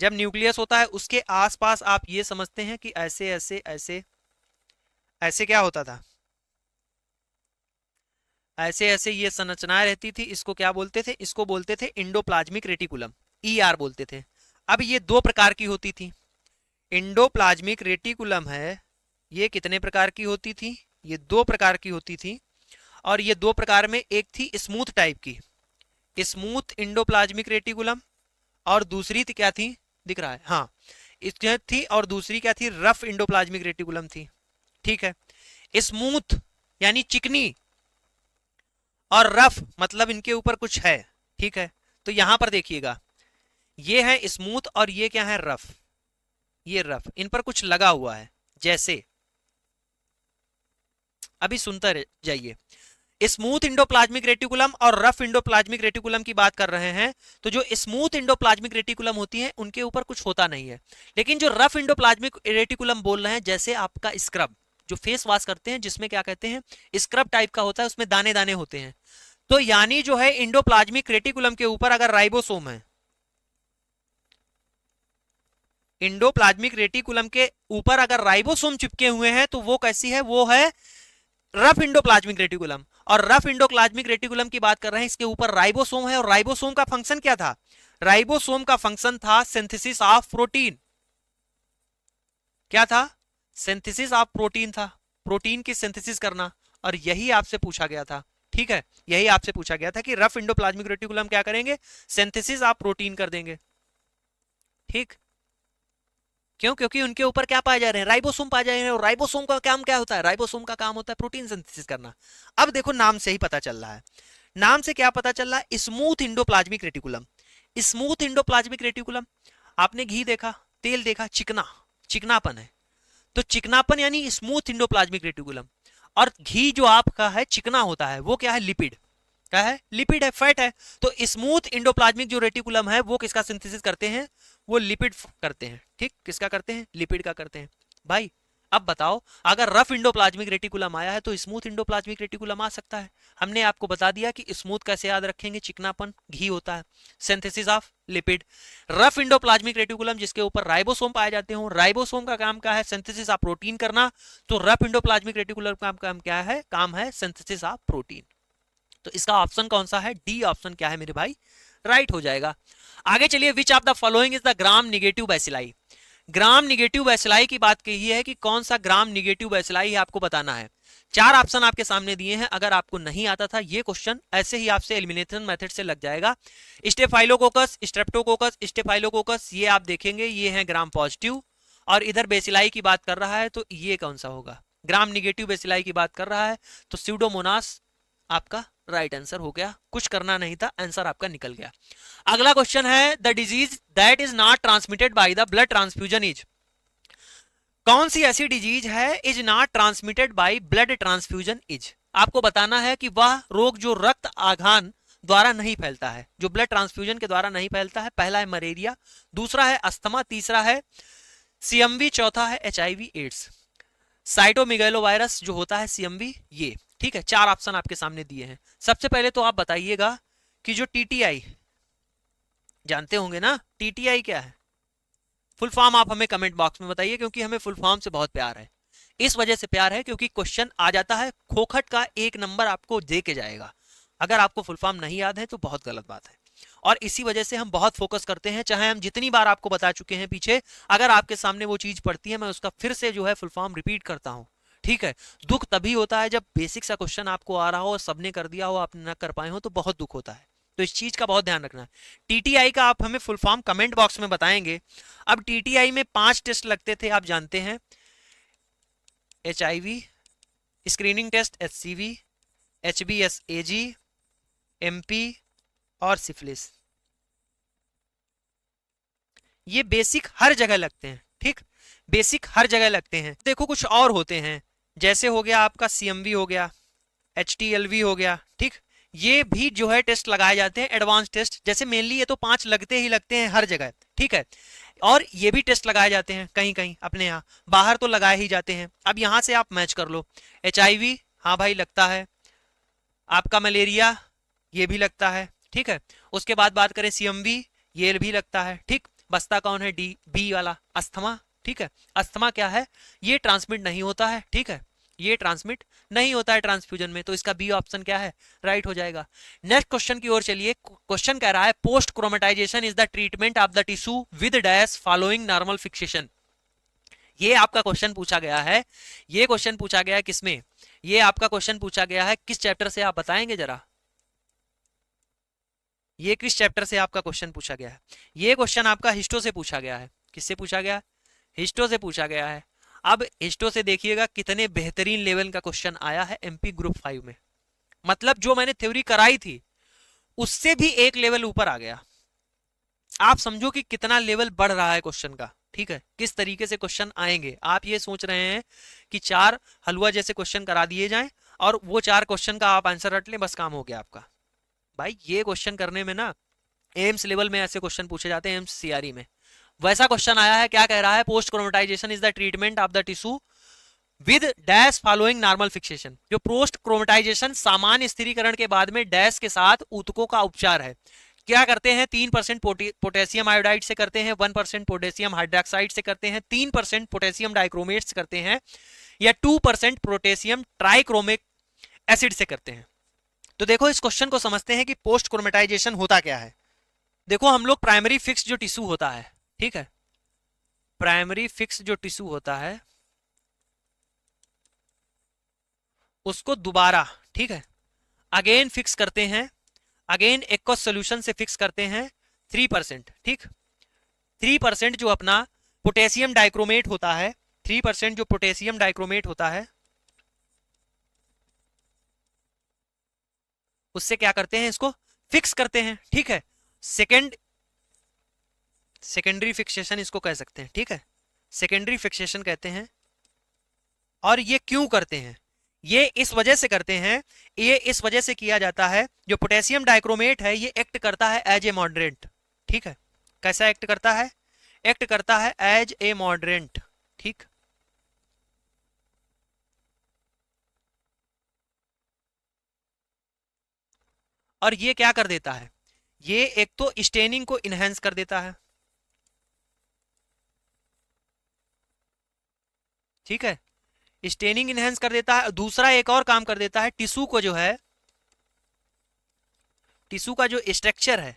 जब न्यूक्लियस होता है उसके आसपास आप ये समझते हैं कि ऐसे ऐसे ऐसे ऐसे क्या होता था, ऐसे ऐसे ये संरचनाएं रहती थी। इसको क्या बोलते थे, इसको बोलते थे इंडोप्लाज्मिक रेटिकुलम, ईआर बोलते थे। अब ये दो प्रकार की होती थी। इंडोप्लाज्मिक रेटिकुलम है, ये कितने प्रकार की होती थी, ये दो प्रकार की होती थी। और ये दो प्रकार में एक थी स्मूथ टाइप की, स्मूथ इंडोप्लाज्मिक रेटिकुलम, और दूसरी थी क्या थी, दिख रहा है, हाँ इसमें थी, और दूसरी क्या थी, रफ इंडोप्लाज्मिक रेटिकुलम थी। ठीक है, स्मूथ यानी चिकनी, और रफ मतलब इनके ऊपर कुछ है। ठीक है, तो यहां पर देखिएगा, ये है स्मूथ और ये क्या है, रफ। ये रफ, इन पर कुछ लगा हुआ है जैसे, अभी सुनता जाइए। स्मूथ इंडोप्लाज्मिक रेटिकुलम और रफ इंडोप्लाज्मिक रेटिकुलम की बात कर रहे हैं, तो जो स्मूथ इंडोप्लाज्मिक रेटिकुलम होती है उनके ऊपर कुछ होता नहीं है। लेकिन जो रफ इंडोप्लाज्मिक रेटिकुलम बोल रहे हैं, जैसे आपका स्क्रब, जो फेस वॉश करते हैं जिसमें क्या कहते हैं, स्क्रब टाइप का होता है, उसमें दाने दाने होते हैं। तो यानी जो है इंडोप्लाज्मिक रेटिकुलम के ऊपर अगर राइबोसोम है, इंडोप्लाज्मिक रेटिकुलम के ऊपर अगर राइबोसोम चिपके हुए हैं तो वो कैसी है, वो है रफ इंडोप्लाज्मिक रेटिकुलम। और रफ इंडोप्लाज्मिक रेटिकुलम की बात कर रहे हैं, इसके ऊपर राइबोसोम है। और राइबोसोम का फंक्शन क्या था, राइबोसोम का फंक्शन था सिंथेसिस ऑफ प्रोटीन। क्या था, सिंथेसिस ऑफ प्रोटीन था, प्रोटीन की सिंथेसिस करना। और यही आपसे पूछा गया था। ठीक है, यही आपसे पूछा गया था कि रफ इंडोप्लाज्मिक रेटिकुलम क्या करेंगे, सिंथेसिस ऑफ प्रोटीन कर देंगे। ठीक, क्यों, क्योंकि उनके ऊपर क्या पाए जा रहे हैं, राइबोसोम पाए जा रहे हैं। और राइबोसोम का काम क्या होता है, राइबोसोम का काम होता है प्रोटीन सिंथेसिस करना। अब देखो नाम से ही पता चल रहा है, नाम से क्या पता चल रहा है, smooth endoplasmic reticulum. Smooth endoplasmic reticulum, आपने घी देखा, तेल देखा, चिकना, चिकनापन है, तो चिकनापन यानी स्मूथ इंडोप्लाज्मिक रेटिकुलम। और घी जो आपका है चिकना होता है, वो क्या है, लिपिड, क्या है, लिपिड है, फैट है। तो स्मूथ इंडोप्लाज्मिक जो रेटिकुलम है वो किसका सिंथेसिस करते हैं, वो लिपिड करते हैं। ठीक, किसका करते हैं, लिपिड का करते हैं। भाई अब बताओ, अगर रफ इंडोप्लाज्मिक रेटिकुलम आया है तो स्मूथ इंडोप्लाज्मिक रेटिकुलम आ सकता है। हमने आपको बता दिया कि स्मूथ कैसे याद रखेंगे, चिकनापन, घी होता है, synthesis of lipid. Rough endoplasmic reticulum जिसके ऊपर राइबोसोम पाए जाते हो, राइबोसोम का काम क्या है, सिंथेसिस ऑफ प्रोटीन करना। तो रफ इंडोप्लाज्मिक रेटिकुलम का काम क्या है, काम है सिंथेसिस ऑफ प्रोटीन। तो इसका ऑप्शन कौन सा है, डी ऑप्शन क्या है मेरे भाई, राइट हो जाएगा। आगे चलिए, विच of the following is the gram negative bacilli. Gram negative bacilli की बात कही है कि कौन सा ग्राम निगेटिव बैसिलाई है, आपको बताना है। चार ऑप्शन आपके सामने दिए हैं। अगर आपको नहीं आता था ये क्वेश्चन, ऐसे ही आपसे एलिमिनेशन मेथड से लग जाएगा। स्टेफाइलोकोकस, स्ट्रेप्टोकोकस, स्टेफाइलोकोकस, ये आप देखेंगे, ये है ग्राम पॉजिटिव। और इधर बेसिलाई की बात कर रहा है, तो ये कौन सा होगा, ग्राम निगेटिव बेसिलाई की बात कर रहा है, तो स्यूडोमोनास आपका राइट आंसर हो गया। कुछ करना नहीं था, आंसर आपका निकल गया। अगला क्वेश्चन है, the disease that is not transmitted by the blood transfusion is. कौन सी ऐसी डिजीज है, is not transmitted by blood transfusion is. आपको बताना है कि वह रोग जो रक्त आघान द्वारा नहीं फैलता है, जो ब्लड ट्रांसफ्यूजन के द्वारा नहीं फैलता है। पहला है मलेरिया, दूसरा है अस्थमा, तीसरा है सीएमवी, चौथा है एचआईवी एड्स। साइटोमेगालो वायरस जो होता है सीएमवी, ये। ठीक है, चार ऑप्शन आपके सामने दिए हैं। सबसे पहले तो आप बताइएगा कि जो टीटीआई, जानते होंगे ना टीटीआई क्या है, फुल फॉर्म आप हमें कमेंट बॉक्स में बताइए, क्योंकि हमें फुल फॉर्म से बहुत प्यार है। इस वजह से प्यार है क्योंकि क्वेश्चन आ जाता है खोखट का, एक नंबर आपको दे के जाएगा। अगर आपको फुल फॉर्म नहीं याद है तो बहुत गलत बात है। और इसी वजह से हम बहुत फोकस करते हैं, चाहे हम जितनी बार आपको बता चुके हैं पीछे, अगर आपके सामने वो चीज पड़ती है मैं उसका फिर से जो है फुल फॉर्म रिपीट करता हूं। ठीक है, दुख तभी होता है जब बेसिक सा क्वेश्चन आपको आ रहा हो और सबने कर दिया हो, आप न कर पाए हो, तो बहुत दुख होता है। तो इस चीज का बहुत ध्यान रखना है। टीटीआई का आप हमें फुल फॉर्म कमेंट बॉक्स में बताएंगे। अब टीटीआई में 5 टेस्ट लगते थे, आप जानते हैं। HIV screening test, HCV, HBsAg, MP और सिफिलिस। ये बेसिक हर जगह लगते हैं। ठीक, बेसिक हर जगह लगते हैं। देखो कुछ और होते हैं, जैसे हो गया आपका CMV हो गया, HTLV हो गया। ठीक, ये भी जो है टेस्ट लगाए जाते हैं, एडवांस टेस्ट। जैसे मेनली ये तो 5 लगते ही लगते हैं हर जगह। ठीक है, और ये भी टेस्ट लगाए जाते हैं कहीं कहीं अपने यहाँ, बाहर तो लगाए ही जाते हैं। अब यहाँ से आप मैच कर लो। HIV, हाँ भाई लगता है। आपका मलेरिया, ये भी लगता है। ठीक है, उसके बाद बात करें CMV, ये भी लगता है। ठीक, बस्ता कौन है? B वाला, अस्थमा। ठीक है, अस्थमा क्या है? ये ट्रांसमिट नहीं होता है। ठीक है, ये ट्रांसमिट नहीं होता है ट्रांसफ्यूजन में, तो इसका बी ऑप्शन क्या है? राइट हो जाएगा। नेक्स्ट क्वेश्चन की ओर चलिए। क्वेश्चन कह रहा है post chromatization is the treatment of the tissue with dash following normal fixation. ये आपका क्वेश्चन पूछा गया है। ये क्वेश्चन पूछा गया है किसमें? ये आपका क्वेश्चन पूछा गया है किस चैप्टर से, आप बताएंगे जरा? ये किस चैप्टर से आपका क्वेश्चन पूछा गया है? ये क्वेश्चन आपका हिस्टो से पूछा गया है। किससे पूछा गया? हिस्टो से पूछा गया है। अब हिस्टो से देखिएगा कितने बेहतरीन लेवल का क्वेश्चन आया है MP ग्रुप 5 में। मतलब जो मैंने थ्योरी कराई थी उससे भी एक लेवल ऊपर आ गया। आप समझो कि कितना लेवल बढ़ रहा है क्वेश्चन का। ठीक है, किस तरीके से क्वेश्चन आएंगे। आप ये सोच रहे हैं कि 4 हलवा जैसे क्वेश्चन करा दिए जाएं और वो 4 क्वेश्चन का आप आंसर रट लें, बस काम हो गया आपका। भाई ये क्वेश्चन करने में ना, एम्स लेवल में ऐसे क्वेश्चन पूछे जाते हैं, एम्स CRE में वैसा क्वेश्चन आया है। क्या कह रहा है? Post chromatization is the treatment of the tissue with dash following normal fixation. जो पोस्ट क्रोमेटाइजेशन, सामान्य स्थिरीकरण के बाद में डैश के साथ ऊतकों का उपचार है। क्या करते हैं? 3% पोटेशियम आयोडाइड से करते हैं, 1% पोटेशियम हाइड्रोक्साइड से करते हैं, 3% पोटेशियम डाइक्रोमेट से करते हैं, या 2% पोटेशियम ट्राइक्रोमिक एसिड से करते हैं। तो देखो इस क्वेश्चन को समझते हैं कि पोस्ट क्रोमेटाइजेशन होता क्या है। देखो हम लोग प्राइमरी फिक्स जो टिश्यू होता है, ठीक है, प्राइमरी फिक्स जो टिश्यू होता है उसको दोबारा, ठीक है, अगेन फिक्स करते हैं। अगेन एक्वस सोल्यूशन से फिक्स करते हैं 3%। ठीक, 3% जो अपना पोटेशियम डाइक्रोमेट होता है, 3% जो पोटेशियम डाइक्रोमेट होता है उससे क्या करते हैं? इसको फिक्स करते हैं। ठीक है, सेकेंडरी फिक्सेशन इसको कह सकते हैं। ठीक है, सेकेंडरी फिक्सेशन कहते हैं। और ये क्यों करते हैं? ये इस वजह से करते हैं, ये इस वजह से किया जाता है, जो पोटेशियम डाइक्रोमेट है ये एक्ट करता है एज ए मॉडरेंट। ठीक है, कैसा एक्ट करता है? एक्ट करता है एज ए मॉडरेंट। ठीक, और ये क्या कर देता है? ये एक तो स्टेनिंग को इनहेंस कर देता है। ठीक है, स्टेनिंग इनहेंस कर देता है। दूसरा एक और काम कर देता है, टिश्यू को जो है, टिश्यू का जो स्ट्रक्चर है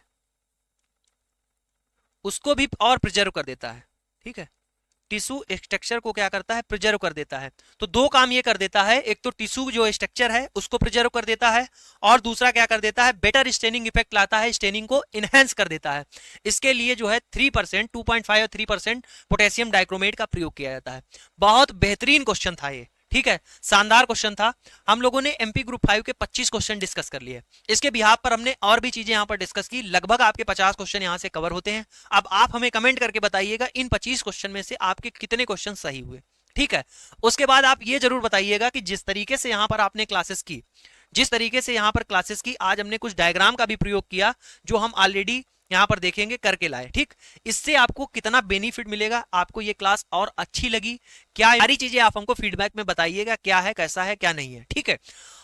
उसको भी और प्रिजर्व कर देता है। ठीक है, टिश्यू स्ट्रक्चर को क्या करता है? प्रिजर्व कर देता है। तो दो काम ये कर देता है, एक तो टिश्यू जो स्ट्रक्चर है उसको प्रिजर्व कर देता है, और दूसरा क्या कर देता है? बेटर स्टेनिंग इफेक्ट लाता है, स्टेनिंग को इनहेंस कर देता है। इसके लिए जो है 3%, 2.5 और 3% पोटेशियम डाइक्रोमेट का प्रयोग किया जाता है। बहुत बेहतरीन क्वेश्चन था ये। ठीक है, शानदार क्वेश्चन था। हम लोगों ने MP ग्रुप 5 के 25 क्वेश्चन डिस्कस कर लिए। इसके बिहाफ पर हमने और भी चीजें यहाँ पर डिस्कस की। लगभग आपके 50 क्वेश्चन यहाँ से कवर होते हैं। अब आप हमें कमेंट करके बताइएगा इन 25 क्वेश्चन में से आपके कितने क्वेश्चन सही हुए। ठीक है, उसके बाद आप ये जरूर बताइएगा कि जिस तरीके से यहाँ पर आपने क्लासेस की, जिस तरीके से यहाँ पर क्लासेस की, आज हमने कुछ डायग्राम का भी प्रयोग किया जो हम ऑलरेडी यहाँ पर देखेंगे करके लाए। ठीक, इससे आपको कितना बेनिफिट मिलेगा, आपको ये क्लास और अच्छी लगी क्या, सारी चीजें आप हमको फीडबैक में बताइएगा क्या है, कैसा है, क्या नहीं है। ठीक है,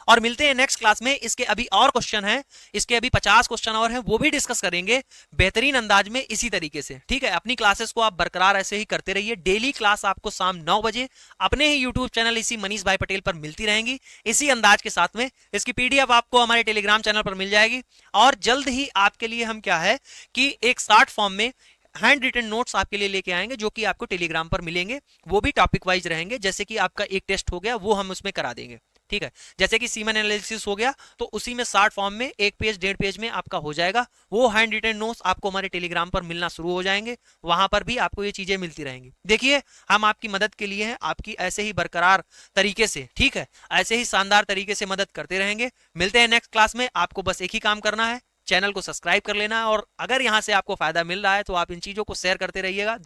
और मिलते हैं नेक्स्ट क्लास में। इसके अभी और क्वेश्चन हैं, इसके अभी 50 क्वेश्चन और हैं, वो भी डिस्कस करेंगे बेहतरीन अंदाज में इसी तरीके से। ठीक है, अपनी क्लासेस को आप बरकरार ऐसे ही करते रहिए। डेली क्लास आपको शाम 9 बजे अपने ही यूट्यूब चैनल इसी मनीष भाई पटेल पर मिलती रहेंगी, इसी अंदाज के साथ में। इसकी पीडीएफ आपको हमारे टेलीग्राम चैनल पर मिल जाएगी। और जल्द ही आपके लिए हम क्या है कि एक शॉर्ट फॉर्म में हैंड रिटन नोट्स आपके लिए लेके आएंगे, जो कि आपको टेलीग्राम पर मिलेंगे। वो भी टॉपिक वाइज रहेंगे, जैसे कि आपका एक टेस्ट हो गया वो हम उसमें करा देंगे। ठीक है, जैसे कि सीमन एनालिसिस हो गया तो उसी में शॉर्ट फॉर्म में 1 पेज 1.5 पेज में आपका हो जाएगा। वो हैंड रिटन नोट्स आपको हमारे टेलीग्राम पर मिलना शुरू हो जाएंगे, वहां पर भी आपको ये चीजें मिलती रहेंगी। देखिए, हम आपकी मदद के लिए हैं, आपकी ऐसे ही बरकरार तरीके से, ठीक है, ऐसे ही शानदार तरीके से मदद करते रहेंगे। मिलते हैं नेक्स्ट क्लास में। आपको बस एक ही काम करना है, चैनल को सब्सक्राइब कर लेना, और अगर यहां से आपको फायदा मिल रहा है तो आप इन चीजों को शेयर करते रहिएगा।